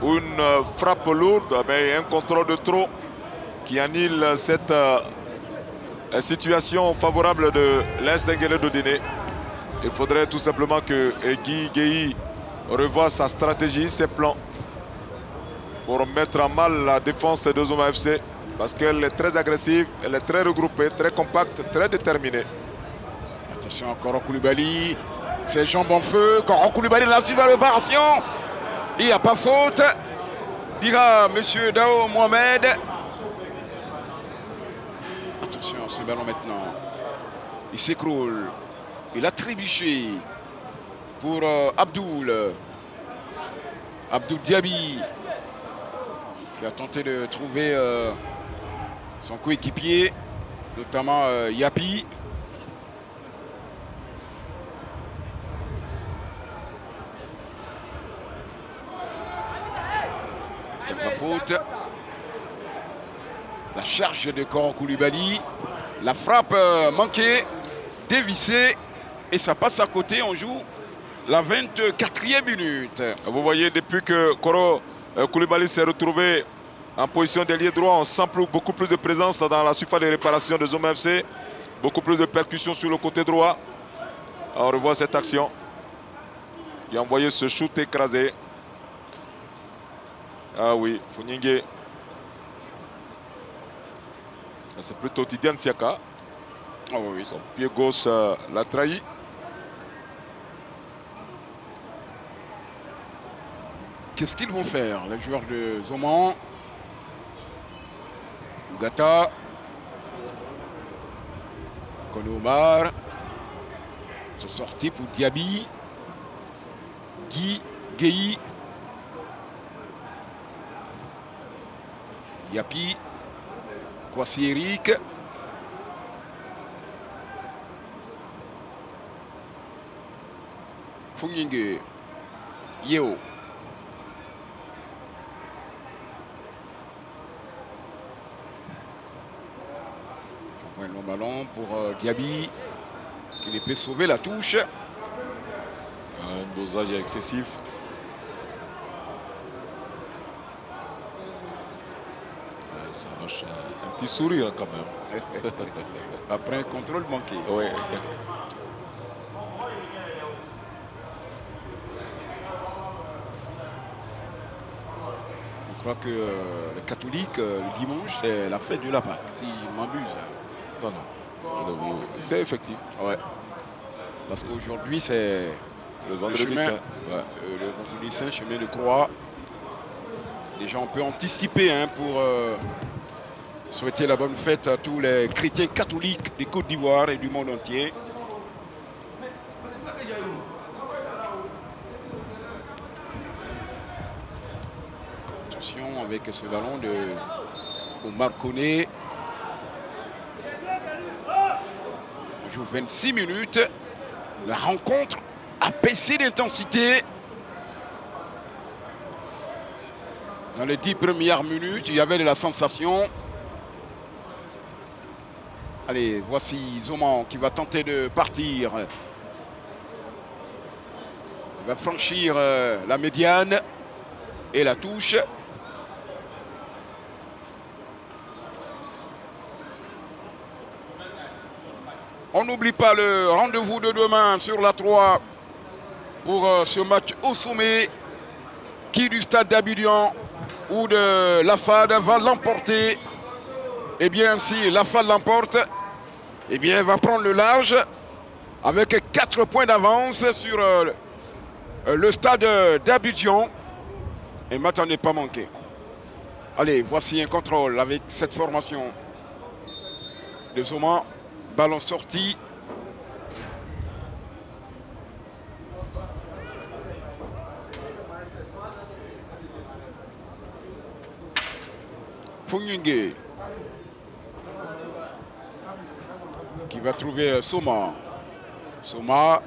ou une frappe lourde, mais un contrôle de trop qui annule cette situation favorable de l'Est Denguélé Dodéné. Il faudrait tout simplement que Guy revoie sa stratégie, ses plans pour mettre en mal la défense de Zoman FC parce qu'elle est très agressive, elle est très regroupée, très compacte, très déterminée. Attention à Koro Koulibaly. Ses jambes en feu. Koro Koulibaly la suite vers le barration. Il n'y a pas faute. Dira M. Dao Mohamed. Attention à ce ballon maintenant. Il s'écroule. Il a trébuché pour Abdoul Diaby qui a tenté de trouver son coéquipier, notamment Yapi. La faute. La charge de Koro Koulibaly. La frappe manquée, dévissée. Et ça passe à côté. On joue la 24e minute. Vous voyez, depuis que Koro Koulibaly s'est retrouvé en position d'ailier droit, on sent beaucoup plus de présence dans la surface de réparation de Zoma FC. Beaucoup plus de percussions sur le côté droit. On revoit cette action. Il a envoyé ce shoot écrasé. Ah oui, Funyingue. C'est plutôt Tidiane Siaka. Oh oui. Son pied gauche l'a trahi. Qu'est-ce qu'ils vont faire, les joueurs de Zoman? Ngata. Konomar. Sont sortis pour Diaby. Gueye. Yapi. Kwasi Eric. Funyingue. Yeo. Un long ballon pour Diaby qui peut sauver la touche. Un dosage excessif. Ça lâche un petit sourire quand même. Après un contrôle manqué. Oui. Je crois que les catholiques, le dimanche, c'est la fête de la Pâque, si je m'abuse. Non. C'est effectif. Ouais. Parce qu'aujourd'hui, c'est le vendredi saint. Ouais. Le vendredi saint, chemin de croix. Déjà, on peut anticiper pour souhaiter la bonne fête à tous les chrétiens catholiques de Côte d'Ivoire et du monde entier. Attention avec ce ballon de Omar Koné. On joue 26 minutes. La rencontre a baissé d'intensité. Dans les 10 premières minutes, il y avait de la sensation. Allez, voici Zoman qui va tenter de partir. Il va franchir la médiane et la touche. On n'oublie pas le rendez-vous de demain sur la 3 pour ce match au sommet. Qui du stade d'Abidjan ou de la FAD va l'emporter? Eh bien, si la FAD l'emporte, eh bien, elle va prendre le large avec 4 points d'avance sur le stade d'Abidjan. Et le match n'est pas manqué. Allez, voici un contrôle avec cette formation de Zoman. Ballon sorti. Funyingue qui va trouver Soma. Soma.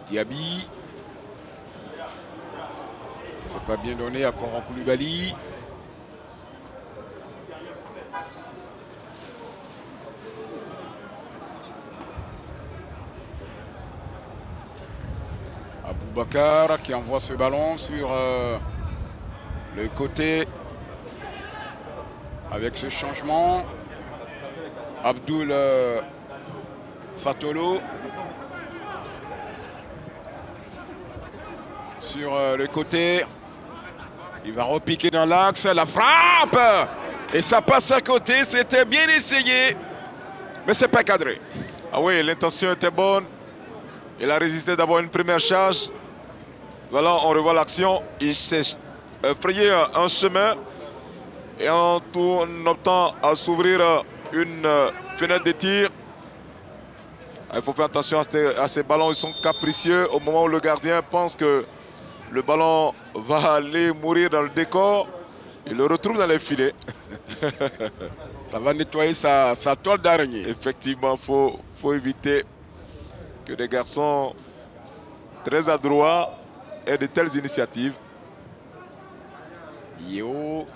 Diaby. C'est pas bien donné à Koro Koulibaly. Bakar qui envoie ce ballon sur le côté avec ce changement. Abdoul Fatolo sur le côté. Il va repiquer dans l'axe. La frappe Et ça passe à côté, c'était bien essayé, mais c'est pas cadré. Ah oui, l'intention était bonne. Il a résisté d'abord à une première charge. Voilà, on revoit l'action. Il s'est frayé un chemin. Et en optant à s'ouvrir une fenêtre de tir. Il faut faire attention à ces ballons, ils sont capricieux. Au moment où le gardien pense que le ballon va aller mourir dans le décor, il le retrouve dans les filets. Ça va nettoyer sa toile d'araignée. Effectivement, il faut éviter que des garçons très adroits aient de telles initiatives. Yo,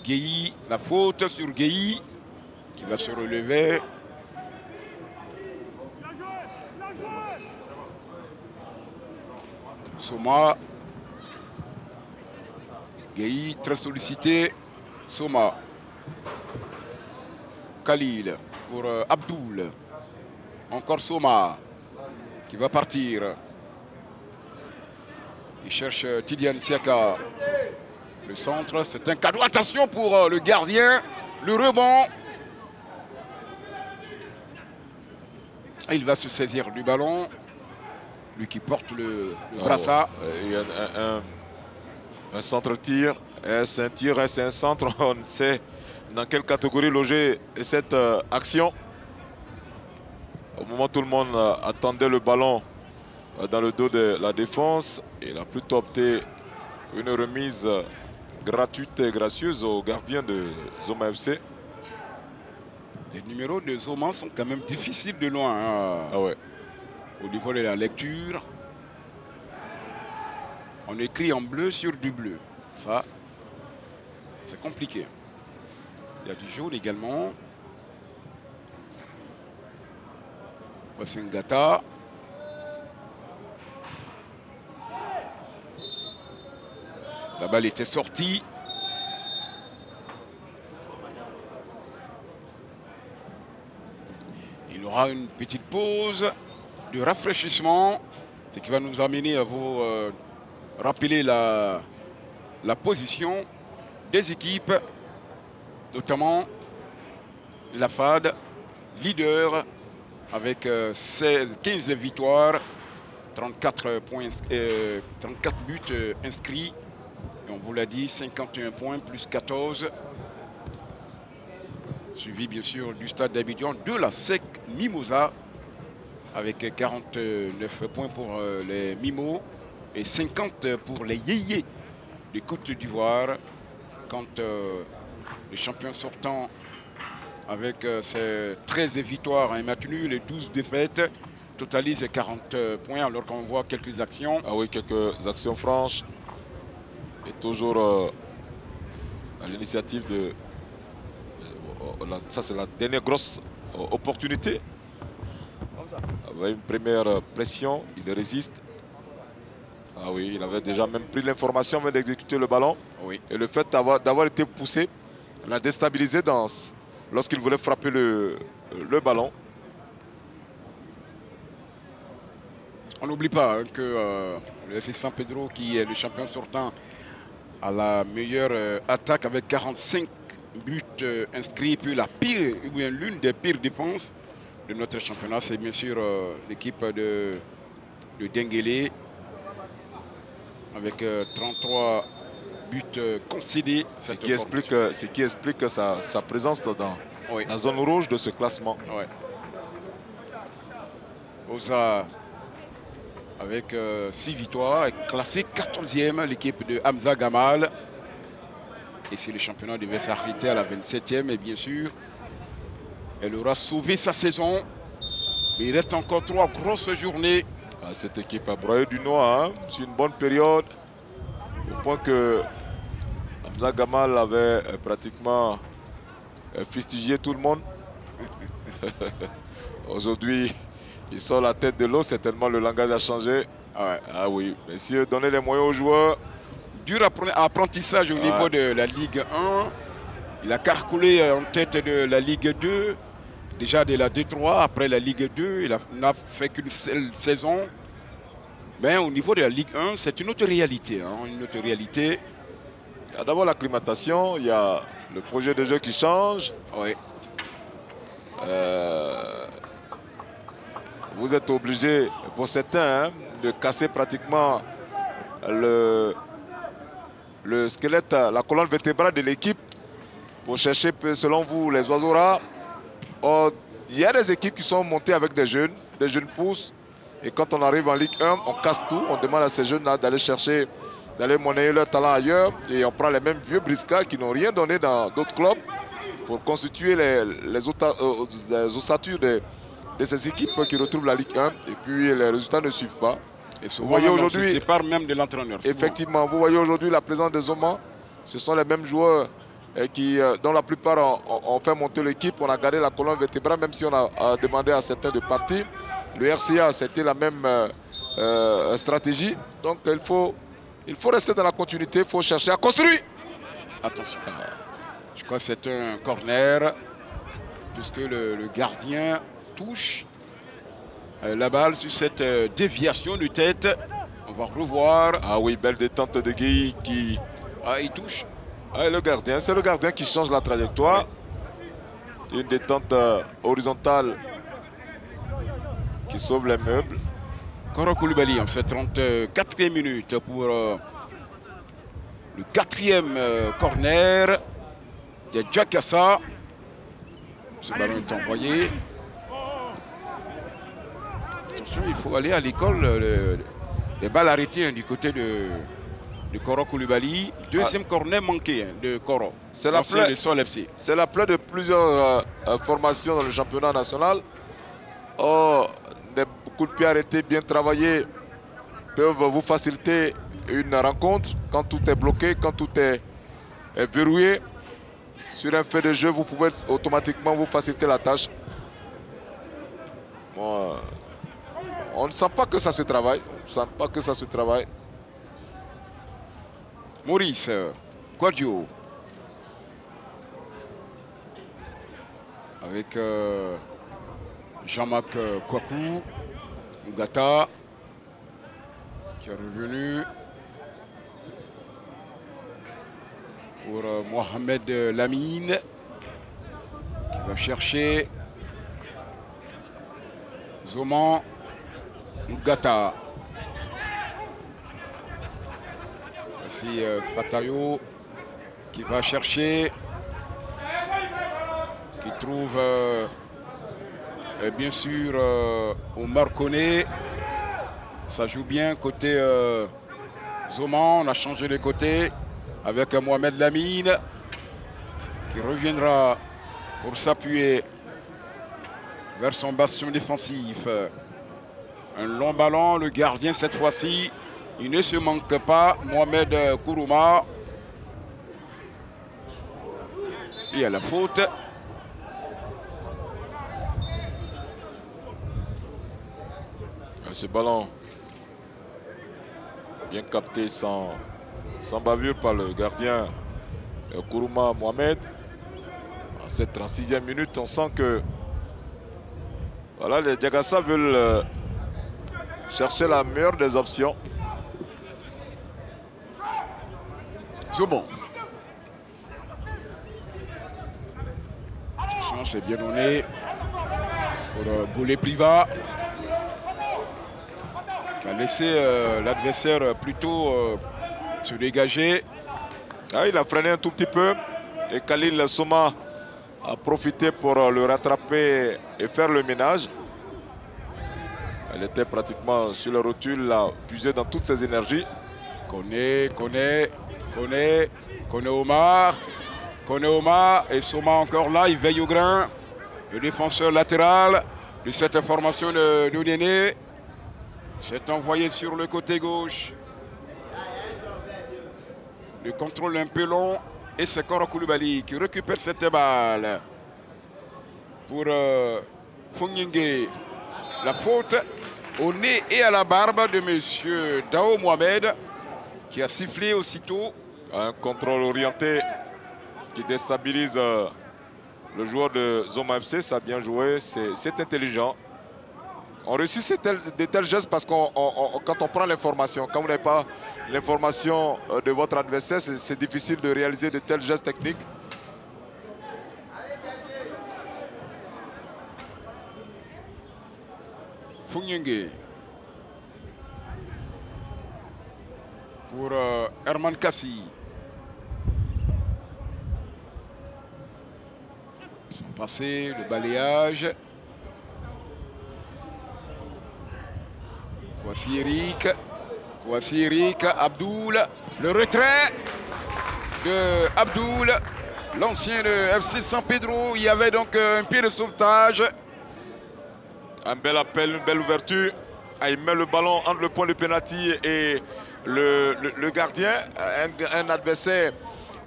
Gueye, la faute sur Gueye qui va se relever. Soma. Gueye très sollicité. Soma. Khalil pour Abdoul. Encore Soma qui va partir. Il cherche Tidiane Siaka. Le centre, c'est un cadeau. Attention pour le gardien. Le rebond. Il va se saisir du ballon. Lui qui porte le brassard. Il y a un centre-tir. Est-ce un tir, est-ce un centre? On ne sait dans quelle catégorie loger cette action. Au moment où tout le monde attendait le ballon dans le dos de la défense, il a plutôt opté une remise gratuite et gracieuse au gardien de Zoma FC. Les numéros de Zoma sont quand même difficiles de loin. Hein. Ah ouais. Au niveau de la lecture, on écrit en bleu sur du bleu. Ça, c'est compliqué. Il y a du jaune également. Wasengata. La balle était sortie. Il aura une petite pause de rafraîchissement, ce qui va nous amener à vous rappeler la position des équipes, notamment la FAD, leader avec 15 victoires, 34 buts inscrits. Et on vous l'a dit, 51 points plus 14. Suivi bien sûr du stade d'Abidjan de la SEC Mimosa avec 49 points pour les Mimos et 50 pour les Yéyés de Côte d'Ivoire. Quand les champions sortants avec ses 13 victoires et maintenu les 12 défaites totalise 40 points alors qu'on voit quelques actions. Ah oui, quelques actions franches. Et toujours à l'initiative de... ça, c'est la dernière grosse opportunité. Avec une première pression, il résiste. Ah oui, il avait déjà même pris l'information avant d'exécuter le ballon. Oui. Et le fait d'avoir été poussé l'a déstabilisé lorsqu'il voulait frapper le ballon. On n'oublie pas que le FC San Pedro, qui est le champion sortant, a la meilleure attaque avec 45 buts inscrits. Puis la pire, ou bien l'une des pires défenses de notre championnat, c'est bien sûr l'équipe de Denguélé avec 33 buts concédés. Ce qui explique sa présence dans la zone rouge de ce classement. Ouais. Oza avec 6 victoires, est classé 14e, l'équipe de Hamza Gamal. Et si le championnat devait s'arrêter à la 27e, et bien sûr, elle aura sauvé sa saison. Mais il reste encore 3 grosses journées. Cette équipe a broyé du noir, hein. C'est une bonne période. Au point que Hamza Gamal avait pratiquement fustigé tout le monde. Aujourd'hui, il sort la tête de l'eau, certainement le langage a changé. Ouais. Ah oui, messieurs, donnez les moyens aux joueurs. Dur apprentissage au niveau de la Ligue 1. Il a carcoulé en tête de la Ligue 2. Déjà de la D3, après la Ligue 2, il n'a fait qu'une seule saison. Mais au niveau de la Ligue 1, c'est une autre réalité. Hein, une autre réalité. Il y a d'abord l'acclimatation, il y a le projet de jeu qui change. Oui. Vous êtes obligé, pour certains, hein, de casser pratiquement le squelette, la colonne vertébrale de l'équipe pour chercher, selon vous, les oiseaux rares. Or, il y a des équipes qui sont montées avec des jeunes pousses. Et quand on arrive en Ligue 1, on casse tout. On demande à ces jeunes-là d'aller chercher, d'aller monnayer leur talent ailleurs. Et on prend les mêmes vieux briscards qui n'ont rien donné dans d'autres clubs pour constituer les ossatures de ces équipes qui retrouvent la Ligue 1. Et puis les résultats ne suivent pas. Et souvent, vous voyez aujourd'hui, on se aujourd'hui, sépare même de l'entraîneur. effectivement, vous voyez aujourd'hui la présence de Zoman. Ce sont les mêmes joueurs dont la plupart ont fait monter l'équipe. On a gardé la colonne vertébrale, même si on a demandé à certains de partir. Le RCA, c'était la même stratégie. Donc il faut rester dans la continuité, il faut chercher à construire. Attention. Je crois que c'est un corner, puisque le gardien touche la balle sur cette déviation de tête. On va revoir. Ah oui, belle détente de Guy qui... Ah, il touche. Ah, c'est le gardien qui change la trajectoire. Une détente horizontale qui sauve les meubles. Koro Koulibaly en cette 34e minute pour le 4e corner de Jakassa. Ce ballon est envoyé. Attention, il faut aller à l'école. Les balles arrêtées du côté de Koro Koulibaly. Deuxième corner manqué de Koro. C'est la plaie de plusieurs formations dans le championnat national. Or, des coups de pied arrêtés, bien travaillés, peuvent vous faciliter une rencontre. Quand tout est bloqué, quand tout est verrouillé, sur un fait de jeu, vous pouvez automatiquement vous faciliter la tâche. Bon, on ne sent pas que ça se travaille. On ne sent pas que ça se travaille. Maurice Guadio avec Jean-Marc Kouakou, Ngata qui est revenu pour Mohamed Lamine qui va chercher Zoman Ngata. Voici Fatayo qui va chercher, qui trouve bien sûr Omar Koné. Ça joue bien côté Zoman. On a changé de côté avec Mohamed Lamine qui reviendra pour s'appuyer vers son bastion défensif. Un long ballon, le gardien cette fois-ci. Il ne se manque pas, Mohamed Kourouma. Il y a la faute. Ce ballon bien capté sans bavure par le gardien Kourouma Mohamed. En cette 36e minute, on sent que voilà, les Diagassa veulent chercher la meilleure des options. Zoman. C'est bien donné pour Boulé Priva qui a laissé l'adversaire plutôt se dégager. Ah, il a freiné un tout petit peu et Khalil Soma a profité pour le rattraper et faire le ménage. Elle était pratiquement sur le rotule, là, puisée dans toutes ses énergies. Koné Omar. Koné Omar et Soma encore là, il veille au grain. Le défenseur latéral de cette formation de Néné s'est envoyé sur le côté gauche. Le contrôle un peu long et c'est Koro Koulibaly qui récupère cette balle pour Fongingé. La faute au nez et à la barbe de M. Dao Mohamed qui a sifflé aussitôt. Un contrôle orienté qui déstabilise le joueur de Zoman FC. Ça a bien joué, c'est intelligent. On réussit de tels gestes parce que quand on prend l'information, quand vous n'avez pas l'information de votre adversaire, c'est difficile de réaliser de tels gestes techniques. Funyenge pour Herman Kassi. Ils sont passés, le balayage. Voici Eric, Abdoul, le retrait de Abdoul, l'ancien de FC San Pedro. Il y avait donc un pied de sauvetage. Un bel appel, une belle ouverture. Il met le ballon entre le point de pénalty et le gardien. Un adversaire,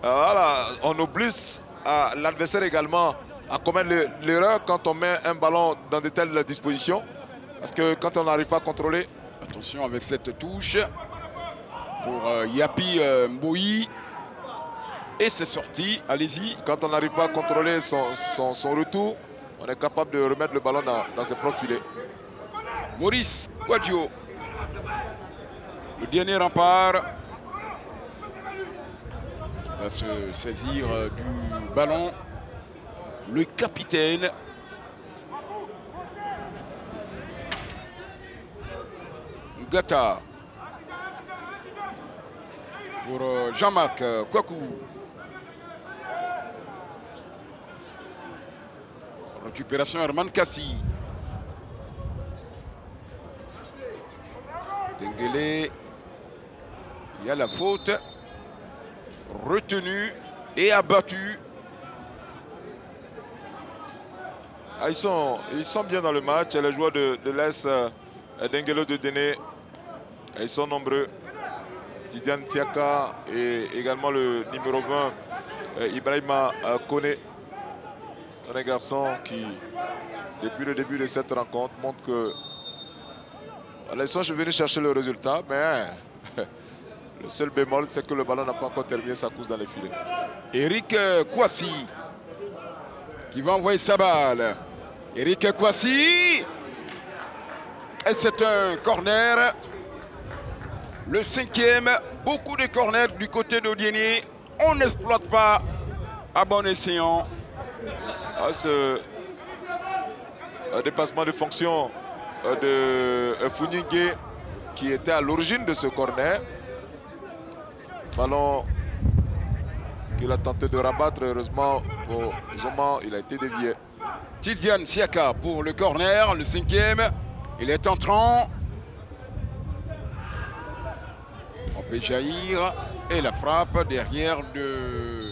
voilà, on oblige l'adversaire également à commettre l'erreur quand on met un ballon dans de telles dispositions. Parce que quand on n'arrive pas à contrôler... Attention avec cette touche pour Yapi Mboyi. Et c'est sorti, allez-y. Quand on n'arrive pas à contrôler son retour, on est capable de remettre le ballon dans ses propres filets. Maurice Guadio, le dernier rempart, va se saisir du ballon. Le capitaine. Gata pour Jean-Marc Kouakou. Récupération Herman Kassi. Denguele. Il y a la faute. Retenu et abattu. Ils sont bien dans le match. Les joueurs de l'Est, Denguele de Déné, ils sont nombreux. Tidiane Siaka et également le numéro 20, Ibrahima Kone. Un garçon qui, depuis le début de cette rencontre, montre que ils sont venus chercher le résultat, mais le seul bémol, c'est que le ballon n'a pas encore terminé sa course dans les filets. Eric Kouassi qui va envoyer sa balle. Eric Kouassi. Et c'est un corner. Le 5e. Beaucoup de corners du côté d'Odiéné. On n'exploite pas à bon escient. Ce dépassement de fonction de Funyenge qui était à l'origine de ce corner. Ballon qu'il a tenté de rabattre. Heureusement pour Zoma, il a été dévié. Tidiane Siaka pour le corner, le 5e. Il est entrant. On peut jaillir. Et la frappe derrière de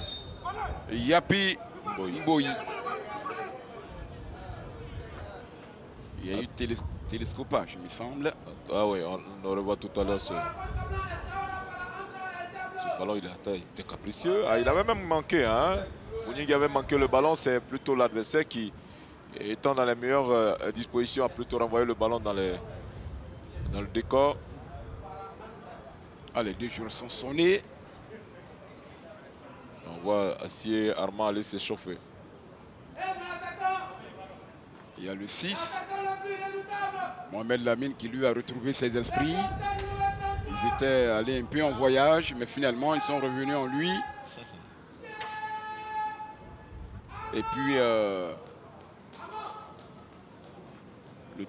Yapi Mboyi. Il y a eu télescopage, il me semble. Ah oui, on revoit tout à l'heure ce ballon. Il était capricieux. Ah, il avait même manqué. Funyenge avait manqué le ballon. C'est plutôt l'adversaire qui, étant dans les meilleures dispositions, a plutôt renvoyé le ballon dans le décor. Ah, les deux joueurs sont sonnés. On voit Assier Armand aller s'échauffer. Il y a le 6. Mohamed Lamine qui lui a retrouvé ses esprits. Ils étaient allés un peu en voyage, mais finalement ils sont revenus en lui. Et puis le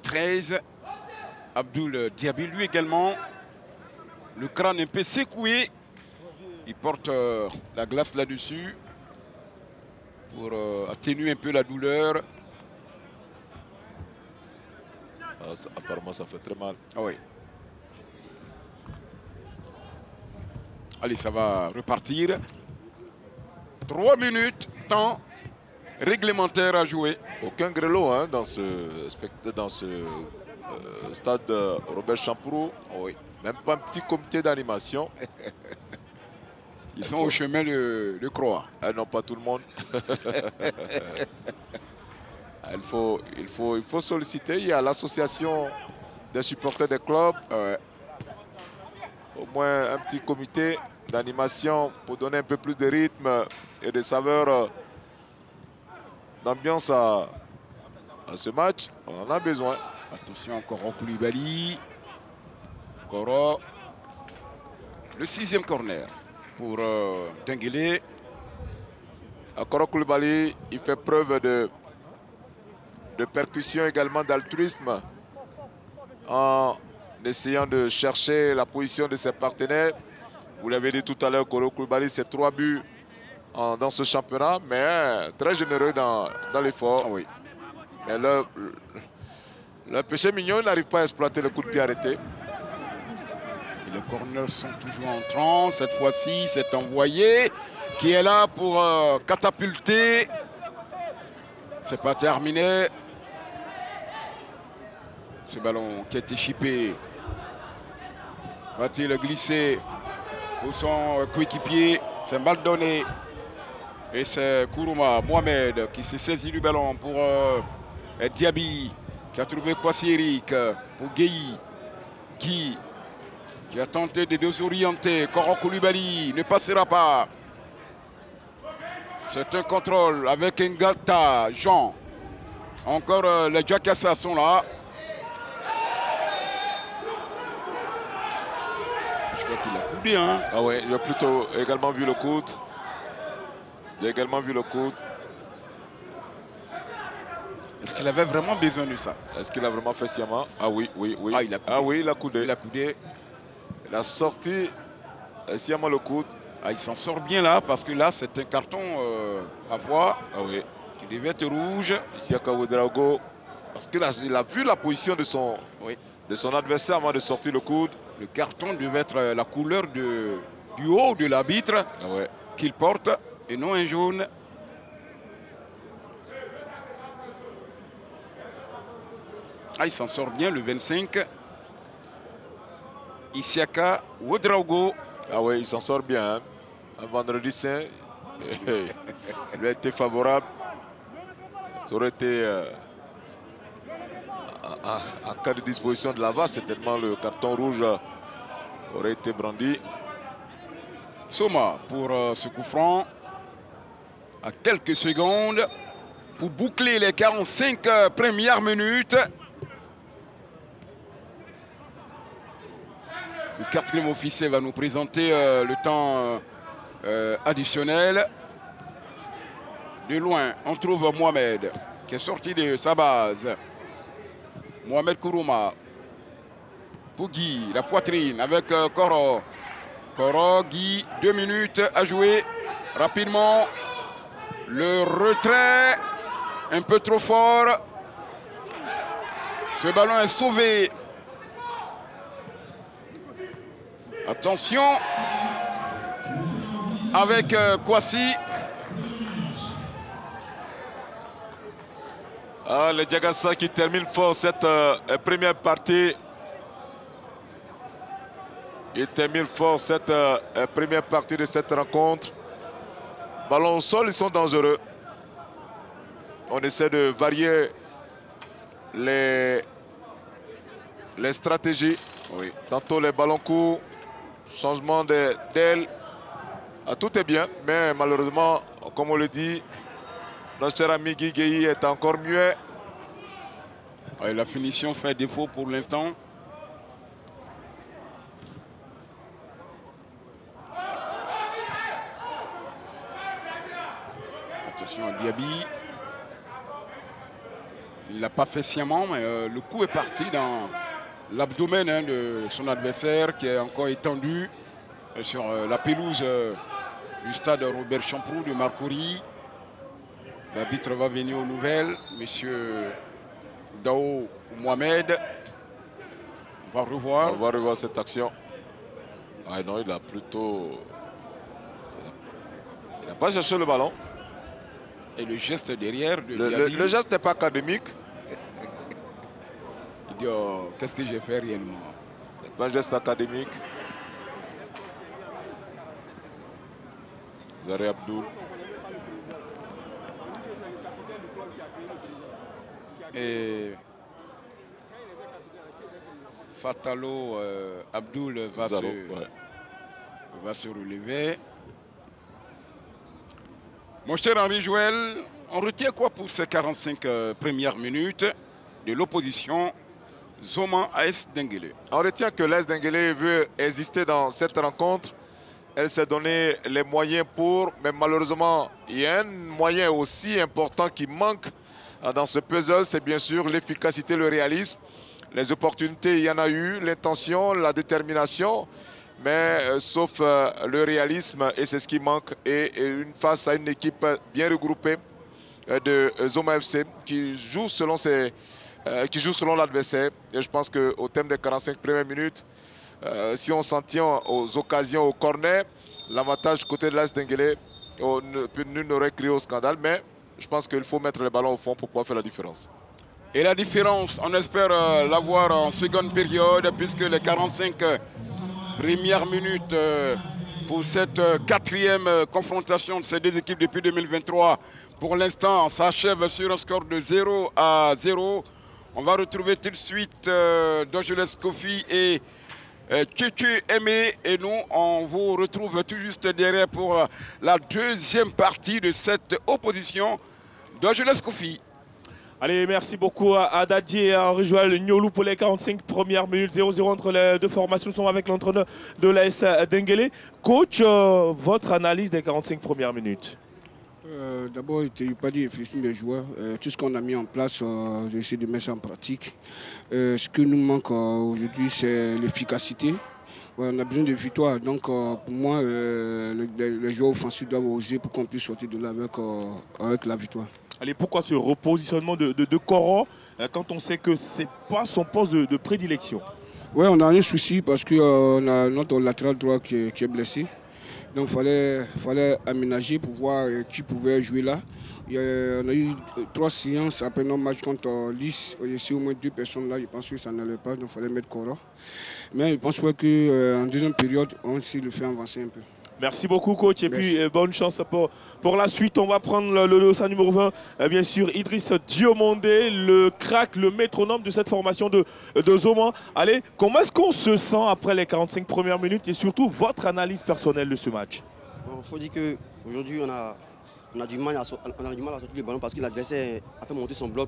13, Abdoul Diaby, lui également, le crâne un peu secoué. Il porte la glace là-dessus pour atténuer un peu la douleur. Apparemment, ça fait très mal. Ah oui. Allez, ça va repartir. 3 minutes, temps réglementaire à jouer. Aucun grelot dans ce stade Robert Champourou. Oh oui. Même pas un petit comité d'animation. Ils sont au chemin de Croix. Ah non, pas tout le monde. Il faut solliciter. Il y a l'association des supporters des clubs. Au moins un petit comité d'animation pour donner un peu plus de rythme et de saveur d'ambiance à ce match. On en a besoin. Attention, Koro Koulibaly. Koro. Le 6e corner pour Denguélé. Koro Koulibaly, il fait preuve de percussion également, d'altruisme en essayant de chercher la position de ses partenaires. Vous l'avez dit tout à l'heure, Koro Koulibaly, c'est 3 buts dans ce championnat, mais très généreux dans l'effort. Ah oui. Mais le péché mignon n'arrive pas à exploiter le coup de pied arrêté. Et les corners sont toujours entrants. Cette fois-ci, c'est envoyé qui est là pour catapulter. C'est pas terminé. Ce ballon qui a été chippé. Va-t-il glisser pour son coéquipier? C'est mal donné. Et c'est Kourouma Mohamed qui s'est saisi du ballon pour Diaby, qui a trouvé Kwasi Eric pour Gueye. Guy qui a tenté de désorienter. Koro Koulibaly ne passera pas. C'est un contrôle avec Ngata, Jean. Encore les Jakassa sont là. Je crois qu'il a coudé, hein. Ah ouais, j'ai plutôt également vu le coude. J'ai également vu le coude. Est-ce qu'il avait vraiment besoin de ça? Est-ce qu'il a vraiment fait sciemment? Ah oui, oui, oui. Ah, il a coudé. Ah oui, il a coudé. Il a coudé. Il a sorti sciemment le coude. Ah, il s'en sort bien là, parce que là, c'est un carton à voir. Ah oui. Qui devait être rouge. Ici à Ouédraogo. Parce qu'il a vu la position de son adversaire avant de sortir le coude. Le carton devait être la couleur du haut de l'arbitre qu'il porte et non un jaune. Ah, il s'en sort bien, le 25. Isiaka Ouédraogo. Ah oui, il s'en sort bien. Hein. Un vendredi saint, il a été favorable. Ça aurait été, en cas de disposition de la VAR, certainement le carton rouge aurait été brandi. Soma pour ce coup franc. À quelques secondes pour boucler les 45 premières minutes. Le 4e officier va nous présenter le temps additionnel. De loin, on trouve Mohamed qui est sorti de sa base. Mohamed Kourouma. Pour Guy, la poitrine avec Koro. Koro, Guy, 2 minutes à jouer. Rapidement, le retrait, un peu trop fort. Ce ballon est sauvé. Attention avec Kwasi. Ah, les Diagassa qui terminent fort cette première partie. Ils terminent fort cette première partie de cette rencontre. Ballon au sol, ils sont dangereux. On essaie de varier les stratégies. Oui. Tantôt les ballons courts, changement d'aile. Tout est bien, mais malheureusement, comme on le dit, notre cher ami Guy Gueye est encore muet. Ouais, la finition fait défaut pour l'instant. Attention à Diaby. Il ne l'a pas fait sciemment, mais le coup est parti dans l'abdomen de son adversaire qui est encore étendu sur la pelouse du stade Robert Champroux de Marcory. L'arbitre va venir aux nouvelles, monsieur Dao Mohamed. On va revoir. On va revoir cette action. Ah non, il a plutôt... Il n'a pas cherché le ballon. Et le geste derrière de le geste n'est pas académique. Il dit, oh, qu'est-ce que j'ai fait réellement? C'est pas un geste académique. Zaré Abdoul. Et Fatalo Abdoul va se relever. Mon cher Henri Joël, on retient quoi pour ces 45 premières minutes de l'opposition Zoma AS Denguélé. On retient que l'AS Denguélé veut exister dans cette rencontre. Elle s'est donné les moyens pour, mais malheureusement, il y a un moyen aussi important qui manque dans ce puzzle, c'est bien sûr l'efficacité, le réalisme. Les opportunités, il y en a eu, l'intention, la détermination, mais sauf le réalisme, et c'est ce qui manque. Et face à une équipe bien regroupée de Zoma FC qui joue selon l'adversaire. Et je pense qu'au terme des 45 premières minutes, si on s'en tient aux occasions, au corner, l'avantage du côté de l'AS Denguélé, nul n'aurait crié au scandale, mais je pense qu'il faut mettre les ballons au fond pour pouvoir faire la différence. Et la différence, on espère l'avoir en seconde période, puisque les 45 premières minutes pour cette quatrième confrontation de ces deux équipes depuis 2023, pour l'instant, s'achève sur un score de 0-0. On va retrouver tout de suite Dogeles Kofi et Tchétché Aimé, et nous, on vous retrouve tout juste derrière pour la deuxième partie de cette opposition. Dogeles Kofi. Allez, merci beaucoup à Dadji et à Henri Joël Nyolou pour les 45 premières minutes. 0-0 entre les deux formations. Nous sommes avec l'entraîneur de l'AS Denguélé. Coach, votre analyse des 45 premières minutes? D'abord, je n'ai pas dit féliciter les joueurs. Tout ce qu'on a mis en place, j'ai essayé de mettre ça en pratique. Ce qui nous manque aujourd'hui, c'est l'efficacité. Ouais, on a besoin de victoire. Donc, pour moi, les joueurs offensifs doivent oser pour qu'on puisse sortir de là avec la victoire. Allez, pourquoi ce repositionnement de Koro quand on sait que ce n'est pas son poste de prédilection? Oui, on a un souci parce qu'on a notre latéral droit qui est blessé. Donc il fallait aménager pour voir qui pouvait jouer là. On a eu 3 séances après notre match contre Lys. Il y a au moins 2 personnes là, je pense que ça n'allait pas, donc il fallait mettre Koro. Mais je pense qu'en deuxième période, on s'est le fait avancer un peu. Merci beaucoup, coach, et puis bonne chance pour la suite. On va prendre le dossard numéro 20, bien sûr, Idriss Diomandé, le crack, le métronome de cette formation de Zoma. Allez, comment est-ce qu'on se sent après les 45 premières minutes et surtout votre analyse personnelle de ce match? Il faut dire qu'aujourd'hui, on a du mal à sortir le ballon parce que l'adversaire a fait monter son bloc.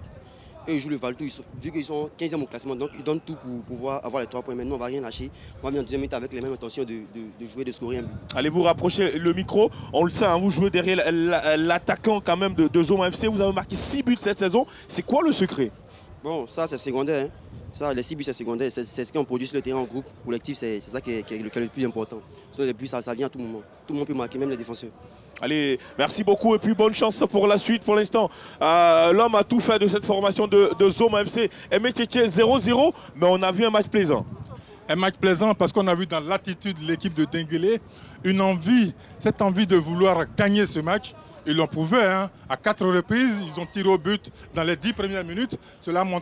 Et ils jouent le Valtou, vu qu'ils sont 15e au classement, donc ils donnent tout pour pouvoir avoir les 3 points. Maintenant, on ne va rien lâcher. On va venir en deuxième minute avec les mêmes intentions de jouer, de scorer un but. Allez vous rapprocher le micro. On le sait, hein, vous jouez derrière l'attaquant quand même de Zoma FC. Vous avez marqué 6 buts cette saison. C'est quoi le secret? Bon, ça c'est secondaire. Hein. Ça, les 6 buts c'est secondaire. C'est ce qu'on produit sur le terrain en groupe collectif. C'est ça qui est le plus important. Sinon les buts, ça vient à tout moment. Tout le monde peut marquer, même les défenseurs. Allez, merci beaucoup et puis bonne chance pour la suite. Pour l'instant, l'homme a tout fait de cette formation de Zoma FC. Aimé Tchétché 0-0, mais on a vu un match plaisant. Un match plaisant parce qu'on a vu dans l'attitude de l'équipe de Denguélé cette envie de vouloir gagner ce match. Ils l'ont prouvé, hein. À 4 reprises, ils ont tiré au but dans les 10 premières minutes. Cela montre